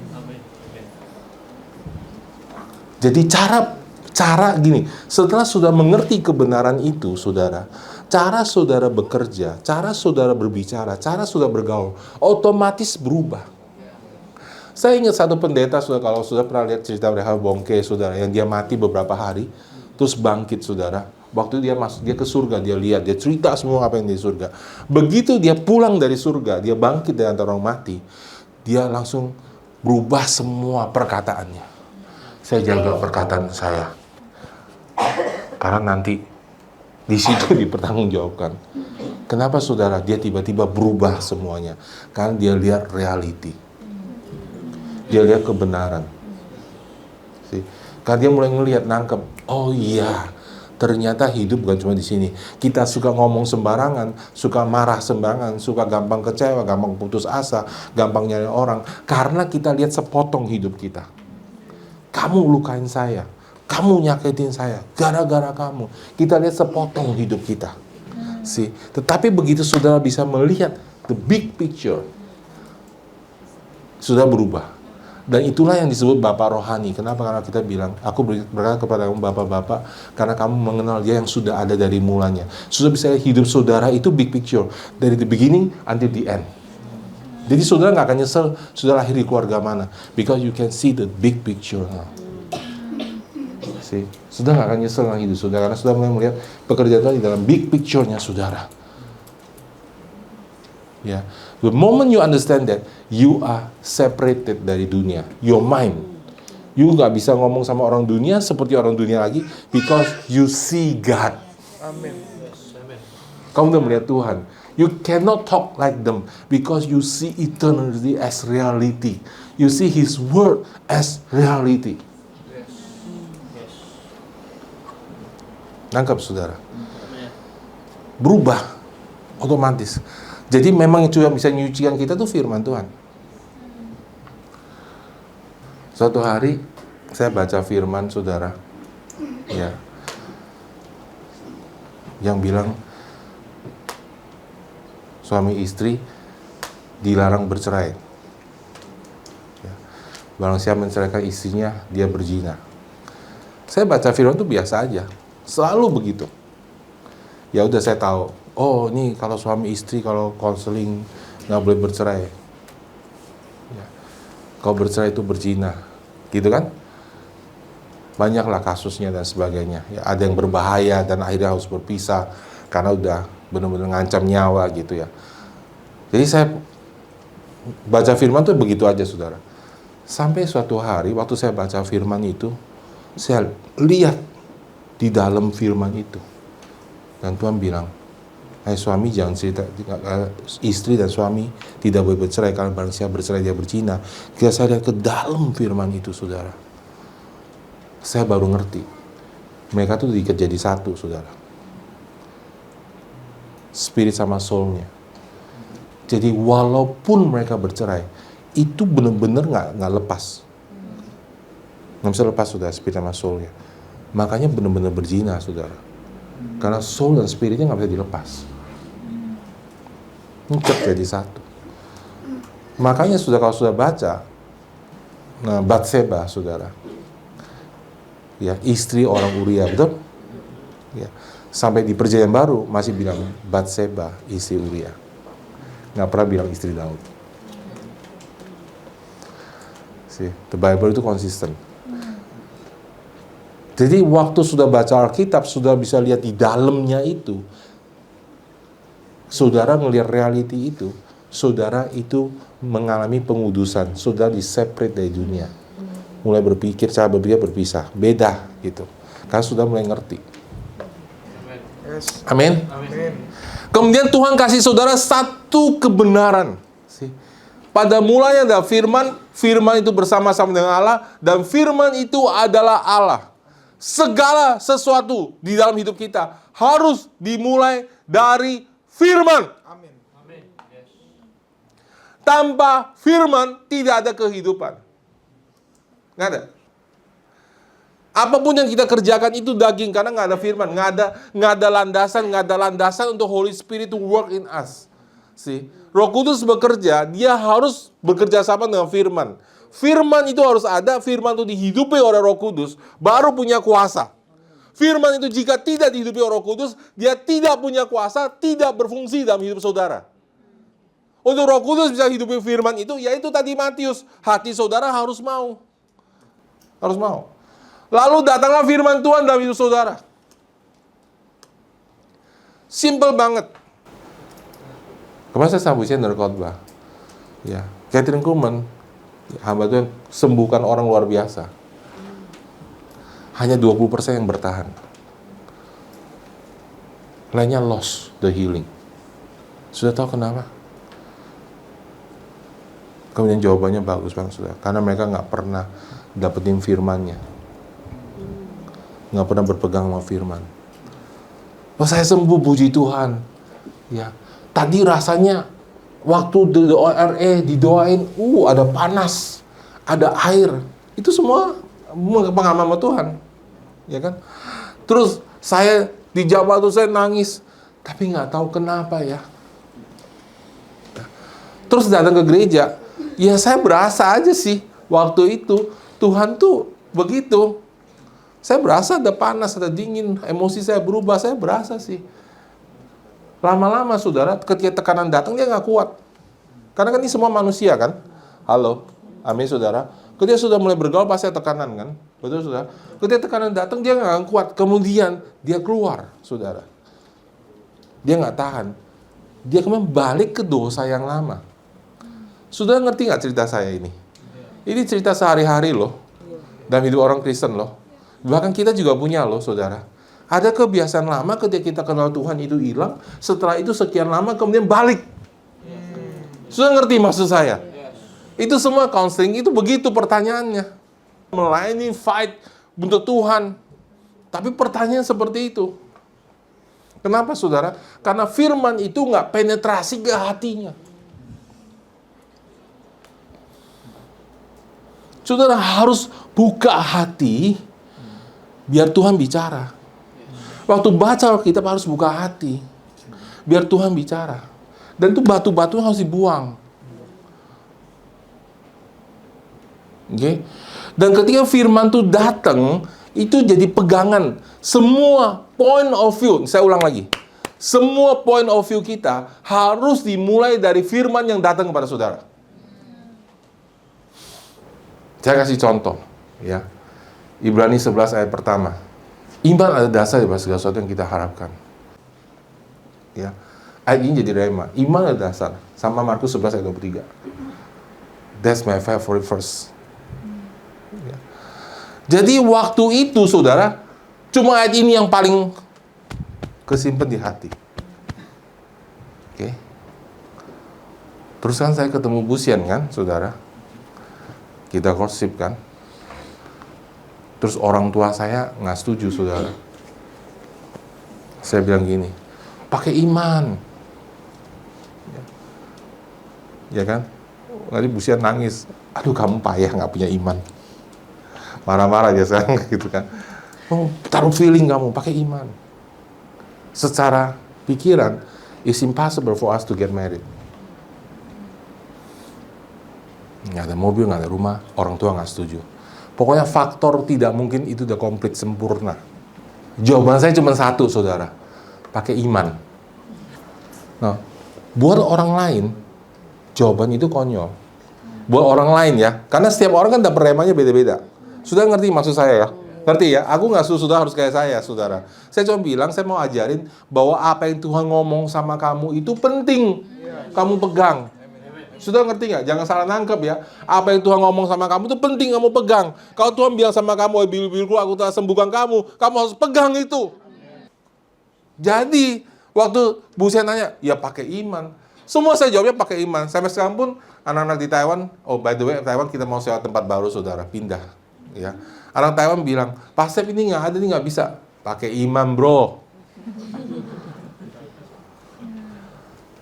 Jadi cara gini, setelah sudah mengerti kebenaran itu, saudara, cara saudara bekerja, cara saudara berbicara, cara saudara bergaul, otomatis berubah. Saya ingat satu pendeta, saudara, kalau sudah pernah lihat cerita Reinhard Bonnke, saudara, yang dia mati beberapa hari, terus bangkit, saudara. Waktu dia masuk, dia ke surga, dia lihat, dia cerita semua apa yang di surga. Begitu dia pulang dari surga, dia bangkit dari antara orang mati, dia langsung berubah semua perkataannya. Saya jaga perkataan saya, karena nanti di situ dipertanggungjawabkan. Kenapa saudara? Dia tiba-tiba berubah semuanya, karena dia lihat reality, dia lihat kebenaran. Karena dia mulai ngelihat, nangkep, oh iya, ternyata hidup bukan cuma di sini. Kita suka ngomong sembarangan, suka marah sembarangan, suka gampang kecewa, gampang putus asa, gampang nyari orang, karena kita lihat sepotong hidup kita. Kamu lukain saya, kamu nyakitin saya, gara-gara kamu. Kita lihat sepotong hidup kita. Tetapi begitu saudara bisa melihat the big picture, sudah berubah. Dan itulah yang disebut Bapak Rohani. Kenapa? Karena kita bilang, aku berkata kepada kamu Bapak-Bapak, karena kamu mengenal Dia yang sudah ada dari mulanya. Sudah bisa hidup saudara itu big picture, dari the beginning until the end. Jadi saudara nggak akan nyesel sudah lahir di keluarga mana, because you can see the big picture now. Sudah nggak akan nyesel lagi hidup saudara, karena sudah mulai melihat pekerjaan Tuhan di dalam big picture-nya saudara. Ya, the moment you understand that, you are separated dari dunia, your mind. You nggak bisa ngomong sama orang dunia seperti orang dunia lagi, because you see God. Amin. Kamu udah melihat Tuhan. You cannot talk like them because you see eternity as reality. You see His word as reality. Nangkap saudara? Berubah otomatis. Jadi memang itu yang bisa menyucikan kita tuh firman Tuhan. Suatu hari saya baca firman saudara, ya, yang bilang suami istri dilarang bercerai. Ya. Barang siapa menceraikan istrinya, dia berzina. Saya baca firman tuh biasa aja. Selalu begitu. Ya udah saya tahu. Oh, ini kalau suami istri kalau konseling nggak boleh bercerai. Ya. Kalau bercerai itu berzina. Gitu kan? Banyaklah kasusnya dan sebagainya. Ya, ada yang berbahaya dan akhirnya harus berpisah karena udah benar-benar ngancam nyawa gitu ya. Jadi saya baca firman tuh begitu aja, saudara. Sampai suatu hari waktu saya baca firman itu, saya lihat di dalam firman itu. Dan Tuhan bilang, hai suami jangan cerita, istri dan suami tidak boleh bercerai karena barang siapa bercerai dia berzina. Ketika saya lihat ke dalam firman itu, saudara, saya baru ngerti. Mereka tuh diikat jadi satu, saudara. Spirit sama soul-nya. Jadi walaupun mereka bercerai, itu benar-benar nggak lepas. Nggak bisa lepas, saudara, spirit sama soul-nya. Makanya benar-benar berzina, saudara. Karena soul dan spiritnya nggak bisa dilepas. Ngikat jadi satu. Makanya sudah kalau sudah baca, nah, Batseba, saudara. Ya, istri orang Uria, betul? Ya. Sampai di perjanjian baru masih bilang Batseba, istri Uria. Nggak pernah bilang istri Daud. See, the Bible itu konsisten. Jadi waktu sudah baca Alkitab, sudah bisa lihat di dalamnya itu. Saudara ngelihat reality itu, saudara itu mengalami pengudusan, saudara di-separate dari dunia. Mulai berpikir, cara berpikir berpisah, beda gitu. Karena sudah mulai ngerti. Amin. Kemudian Tuhan kasih saudara satu kebenaran. Pada mulanya ada firman, firman itu bersama-sama dengan Allah, dan firman itu adalah Allah. Segala sesuatu di dalam hidup kita harus dimulai dari firman. Amin. Tanpa firman tidak ada kehidupan. Nggak ada. Apapun yang kita kerjakan itu daging karena nggak ada firman, nggak ada landasan untuk Holy Spirit to work in us. See, Roh Kudus bekerja, dia harus bekerja sama dengan firman. Firman itu harus ada, firman itu dihidupi oleh Roh Kudus, baru punya kuasa. Firman itu jika tidak dihidupi oleh Roh Kudus, dia tidak punya kuasa, tidak berfungsi dalam hidup saudara. Untuk Roh Kudus bisa hidupi firman itu, yaitu tadi Matius, hati saudara harus mau. Harus mau. Lalu datanglah firman Tuhan dalam hidup saudara. Simple banget. Kemarin saya sambutin dari khotbah. Ya, Catherine Kuhlman, hamba Tuhan, sembuhkan orang luar biasa. Hanya 20% yang bertahan. Lainnya lost the healing. Sudah tahu kenapa? Kemudian jawabannya bagus banget, saudara. Karena mereka nggak pernah dapetin firmannya. Nggak pernah berpegang sama firman. Oh, saya sembuh, puji Tuhan. Ya, tadi rasanya waktu doa RE didoain, ada panas, ada air. Itu semua pengalaman sama Tuhan. Ya kan? Terus saya di Jawa tuh saya nangis, tapi nggak tahu kenapa ya. Terus datang ke gereja, ya saya berasa aja sih waktu itu Tuhan tuh begitu. Saya berasa ada panas, ada dingin, emosi saya berubah, saya berasa sih. Lama-lama saudara, ketika tekanan datang dia nggak kuat. Karena kan ini semua manusia kan? Halo, amin saudara. Ketika sudah mulai bergaul pasti ada tekanan kan? Betul saudara? Ketika tekanan datang dia nggak kuat, kemudian dia keluar saudara. Dia nggak tahan. Dia kemudian balik ke dosa yang lama. Saudara ngerti nggak cerita saya ini? Ini cerita sehari-hari loh. Dalam hidup orang Kristen loh. Bahkan kita juga punya loh saudara. Ada kebiasaan lama ketika kita kenal Tuhan itu hilang. Setelah itu sekian lama kemudian balik. Sudah ngerti maksud saya? Itu semua counseling itu begitu pertanyaannya. Melayani fight untuk Tuhan. Tapi pertanyaan seperti itu. Kenapa saudara? Karena firman itu nggak penetrasi ke hatinya. Saudara harus buka hati biar Tuhan bicara. Waktu baca Alkitab harus buka hati biar Tuhan bicara. Dan itu batu-batu harus dibuang. Okay? Dan ketika firman itu datang, itu jadi pegangan. Semua point of view, saya ulang lagi. Semua point of view kita harus dimulai dari firman yang datang kepada saudara. Saya kasih contoh, ya. Ibrani 11 ayat pertama. Iman adalah dasar dari segala sesuatu yang kita harapkan. Ya. Ayat ini jadi rema. Iman adalah dasar. Sama Markus 11 ayat 23. That's my favorite verse. Ya. Jadi waktu itu, saudara, cuma ayat ini yang paling kesimpan di hati. Oke. Terus kan saya ketemu Busian kan, saudara. Kita gosip kan. Terus orang tua saya nggak setuju, saudara. Saya bilang gini, pakai iman. Ya kan? Nanti Busian nangis. Aduh, kamu payah nggak punya iman. Marah-marah dia sekarang gitu kan. Oh, taruh feeling kamu, pakai iman. Secara pikiran, it's impossible for us to get married. Nggak ada mobil, nggak ada rumah, orang tua nggak setuju. Pokoknya faktor tidak mungkin itu udah komplit sempurna. Jawaban saya cuma satu, saudara. Pakai iman. Nah, buat orang lain, jawaban itu konyol. Buat orang lain ya, karena setiap orang kan dapat remanya beda-beda. Sudah ngerti maksud saya ya? Ngerti ya? Aku nggak sudah harus kayak saya, saudara. Saya cuma bilang, saya mau ajarin bahwa apa yang Tuhan ngomong sama kamu itu penting. Kamu pegang. Sudah ngerti nggak? Jangan salah nangkep ya. Apa yang Tuhan ngomong sama kamu itu penting kamu pegang. Kalau Tuhan bilang sama kamu, biru-biruku aku telah sembuhkan kamu harus pegang itu. Jadi, waktu Bu saya nanya, ya pakai iman. Semua saya jawabnya pakai iman. Sampai sekarang pun, anak-anak di Taiwan, oh by the way, Taiwan kita mau sewa tempat baru, saudara. Pindah. Ya. Anak Taiwan bilang, Pak Step ini nggak ada, ini nggak bisa. Pakai iman, bro.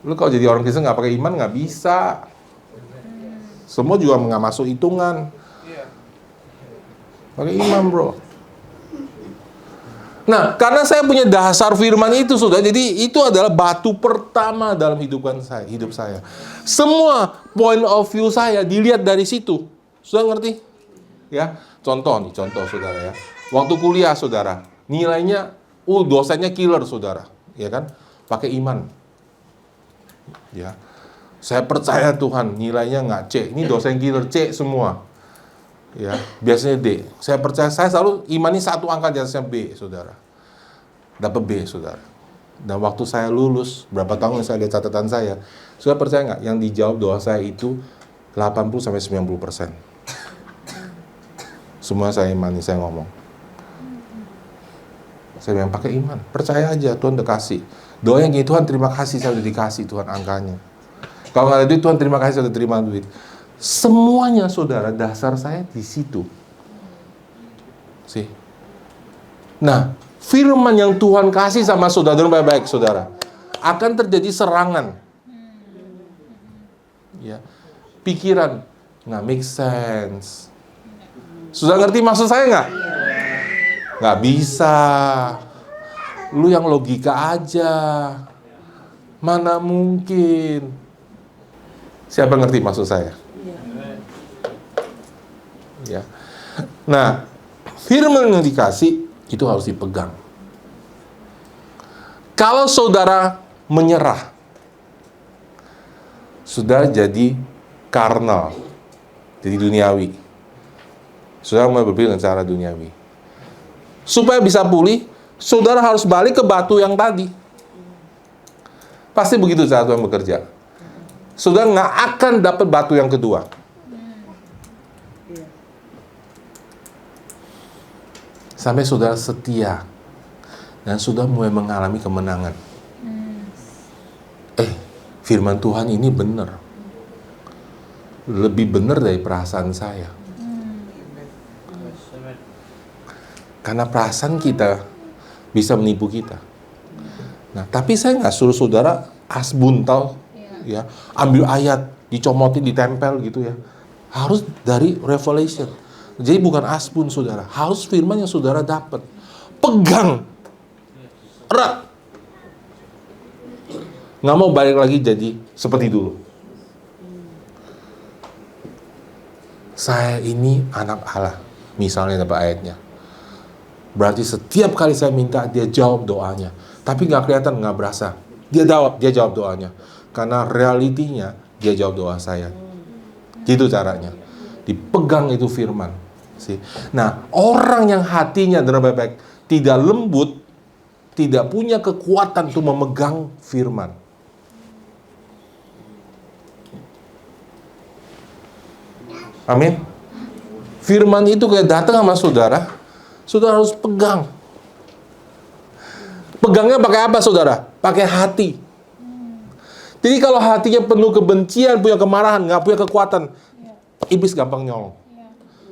Lu kalau jadi orang Kristen nggak pakai iman, nggak bisa. Semua juga nggak masuk hitungan. Pakai iman, bro. Nah, karena saya punya dasar firman itu, sudah. Jadi itu adalah batu pertama dalam hidup saya. Semua point of view saya dilihat dari situ. Sudah ngerti? Ya, contoh, saudara ya. Waktu kuliah, saudara, nilainya, dosennya killer, saudara. Ya kan? Pakai iman. Ya, saya percaya Tuhan, nilainya nggak C. Ini dosen killer, C semua. Ya, biasanya D. Saya percaya, saya selalu imani satu angka di atasnya B, saudara. Dapat B, saudara. Dan waktu saya lulus, berapa tahun yang saya lihat catatan saya, sudah percaya nggak? Yang dijawab doa saya itu 80-90%. Semua saya imani, saya ngomong. Saya bilang pakai iman, percaya aja, Tuhan udah kasih. Doa yang gini, Tuhan terima kasih saya udah dikasih Tuhan angkanya. Kalau nggak ada duit, Tuhan terima kasih saya udah terima duit. Semuanya, saudara, dasar saya di situ. Nah, firman yang Tuhan kasih sama saudara, baik-baik, saudara, akan terjadi serangan. Ya, pikiran nggak make sense. Sudah ngerti maksud saya nggak? Nggak bisa. Lu yang logika aja. Mana mungkin. Siapa ngerti maksud saya? Ya. Nah, firman yang dikasih itu harus dipegang. Kalau saudara menyerah, sudah jadi karnal, jadi duniawi. Saudara mulai berpikir dengan cara duniawi. Supaya bisa pulih, saudara harus balik ke batu yang tadi. Pasti begitu cara Tuhan bekerja. Saudara nggak akan dapat batu yang kedua. Sampai saudara setia dan sudah mulai mengalami kemenangan. Firman Tuhan ini benar. Lebih benar dari perasaan saya. Karena perasaan kita bisa menipu kita. Nah, tapi saya nggak suruh saudara asbuntal, ya, ambil ayat, dicomotin, ditempel gitu ya. Harus dari Revelation. Jadi bukan asbun, saudara. Harus firman yang saudara dapat. Pegang. Erat. Nggak mau balik lagi jadi seperti dulu. Saya ini anak Allah. Misalnya dapat ayatnya. Berarti setiap kali saya minta, dia jawab doanya. Tapi nggak kelihatan, nggak berasa. Dia jawab doanya. Karena realitinya, dia jawab doa saya. Gitu caranya. Dipegang itu firman. Nah, orang yang hatinya baik-baik, tidak lembut, tidak punya kekuatan untuk memegang firman. Amin. Firman itu kayak datang sama saudara, saudara harus pegang. Pegangnya pakai apa, saudara? Pakai hati. Jadi kalau hatinya penuh kebencian, punya kemarahan, nggak punya kekuatan, iblis gampang nyolong.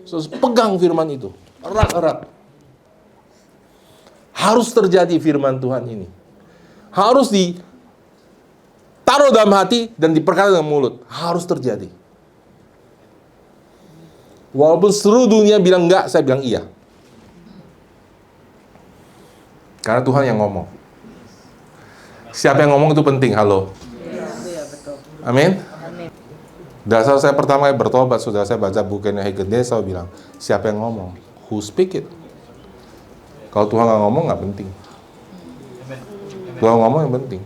So, pegang firman itu, erat-erat. Harus terjadi firman Tuhan ini. Harus ditaruh dalam hati dan diperkatakan dengan mulut. Harus terjadi. Walaupun seluruh dunia bilang enggak, saya bilang iya. Karena Tuhan yang ngomong. Siapa yang ngomong itu penting, halo. Amin. Dasar saya pertama kali bertobat, sudah saya baca bukunya Hagen Dazed, saya bilang, siapa yang ngomong? Who speak it? Kalau Tuhan nggak ngomong, nggak penting. Tuhan ngomong yang penting.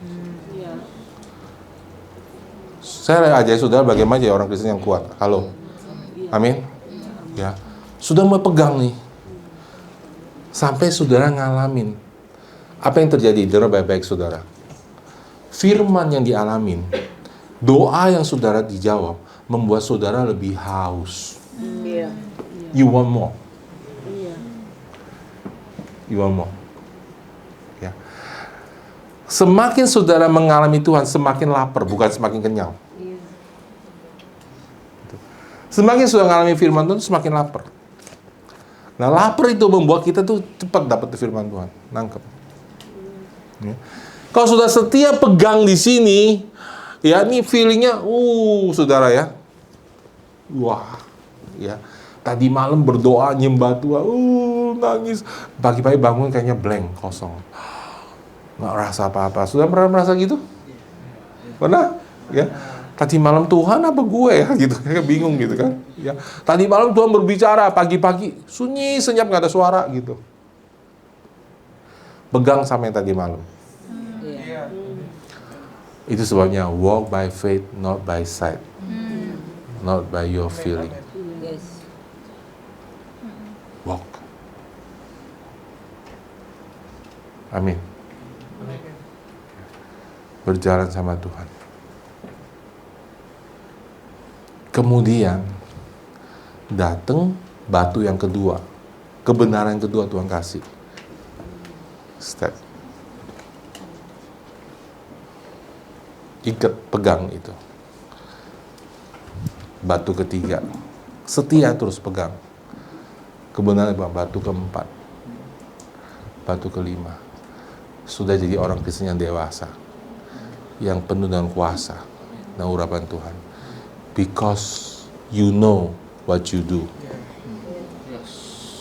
Saya ajarin saudara bagaimana jadi orang Kristen yang kuat. Halo. Amin. Ya, sudah mau pegang nih. Sampai saudara ngalamin. Apa yang terjadi? Dengar baik-baik saudara. Firman yang dialamin, doa yang saudara dijawab, membuat saudara lebih haus. You want more. You want more. Ya. Semakin saudara mengalami Tuhan, semakin lapar, bukan semakin kenyang. Semakin sudah mengalami firman Tuhan, semakin lapar. Nah, lapar itu membuat kita tuh cepat dapat firman Tuhan. Nangkep. Ya. Kalau sudah setia pegang di sini, ya ini feelingnya, saudara ya. Wah, ya. Tadi malam berdoa, nyembah Tuhan, nangis. Pagi-pagi bangun kayaknya blank, kosong. Nggak rasa apa-apa. Sudah pernah merasa gitu? Pernah? Ya. Tadi malam Tuhan apa gue ya gitu, kayak bingung gitu kan. Ya. Tadi malam Tuhan berbicara, pagi-pagi sunyi senyap nggak ada suara gitu. Pegang sama yang tadi malam. Itu sebabnya walk by faith, not by sight, not by your feeling. Walk. Amin. Berjalan sama Tuhan. Kemudian datang batu yang kedua, kebenaran yang kedua Tuhan kasih. Step. Ikat, pegang itu. Batu ketiga, setia terus pegang. Kebenaran batu keempat, batu kelima. Sudah jadi orang Kristen yang dewasa, yang penuh dengan kuasa dan urapan Tuhan. Because you know what you do.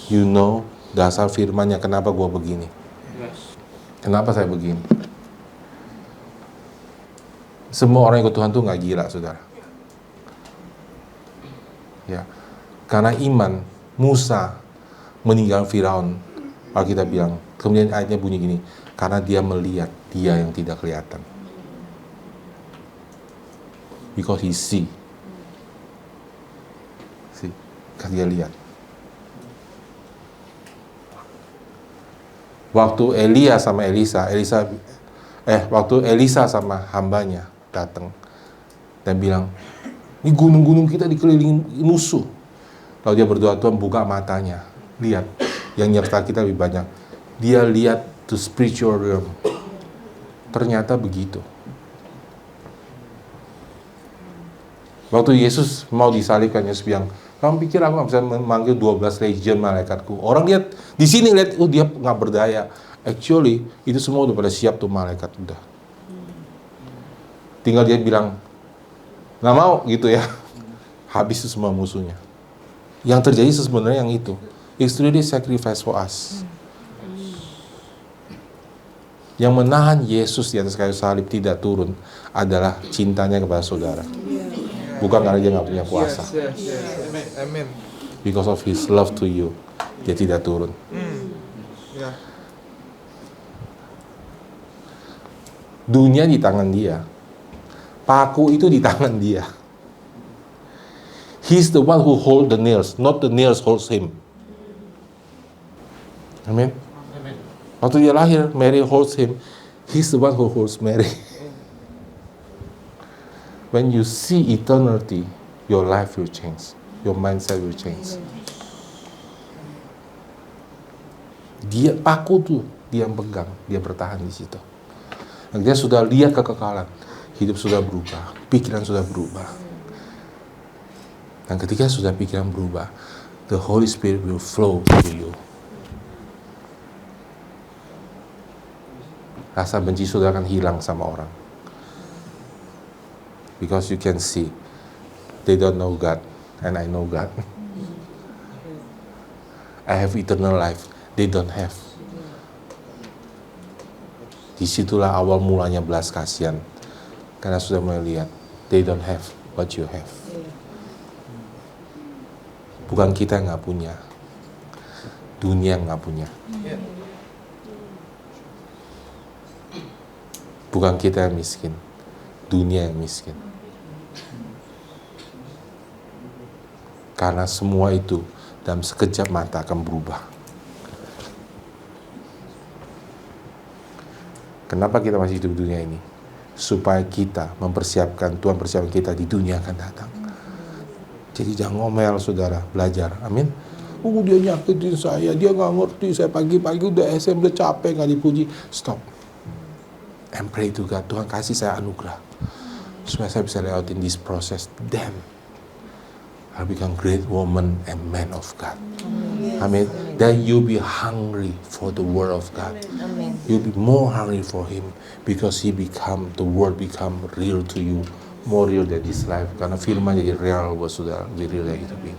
You know dasar firmannya, kenapa gua begini. Kenapa saya begini. Semua orang yang ikut Tuhan tuh gak gila, saudara. Ya, karena iman Musa meninggal Firaun. Alkitab bilang, kemudian ayatnya bunyi gini, karena dia melihat dia yang tidak kelihatan. Because he see. Kan dia lihat. Waktu Elia sama waktu Elisa sama hambanya datang dan bilang, ini gunung-gunung kita dikelilingi musuh. Lalu dia berdoa, Tuhan buka matanya, lihat yang nyerta kita lebih banyak. Dia lihat to spiritual realm. Ternyata begitu. Waktu Yesus mau disalibkan, Yesus bilang, kamu pikir aku nggak bisa memanggil 12 legion malaikatku? Orang lihat di sini lihat, dia nggak berdaya. Actually itu semua udah pada siap tuh malaikat udah. Tinggal dia bilang nggak mau gitu ya. Habis itu semua musuhnya. Yang terjadi sebenarnya yang itu. It's really sacrifice for us. Yang menahan Yesus di atas kayu salib tidak turun adalah cintanya kepada saudara. Bukan karena dia nggak punya kuasa. Amen. Because of His love to you, dia tidak turun. Dunia di tangan dia. Paku itu di tangan dia. He's the one who hold the nails, not the nails holds him. Amin. Waktu dia lahir, Mary holds him. He's the one who holds Mary. When you see eternity, your life will change. Your mindset will change. Dia paku tuh, dia yang pegang, dia bertahan di situ. Dan dia sudah lihat kekekalan, hidup sudah berubah, pikiran sudah berubah. Dan ketika sudah pikiran berubah, the Holy Spirit will flow to you. Rasa benci sudah akan hilang sama orang. Because you can see, they don't know God, and I know God. I have eternal life, they don't have. Disitulah awal mulanya belas kasihan. Karena sudah mulai lihat, they don't have what you have. Bukan kita yang nggak punya, dunia yang nggak punya. Bukan kita yang miskin, dunia yang miskin. Karena semua itu dalam sekejap mata akan berubah. Kenapa kita masih hidup di dunia ini? Supaya kita mempersiapkan, Tuhan persiapkan kita di dunia akan datang. Jadi jangan ngomel saudara, belajar. Amin. Dia nyakitin saya, dia gak ngerti, saya pagi-pagi udah SM, udah capek, gak dipuji. Stop. And pray to God, Tuhan kasih saya anugerah. Supaya saya bisa lewatin this process. Then, I'll become great woman and man of God. Amin. Then you'll be hungry for the word of God. Amen. You'll be more hungry for Him because the word become real to you, more real than this life. Karena firman jadi real buat saudara, lebih real dari hidup ini.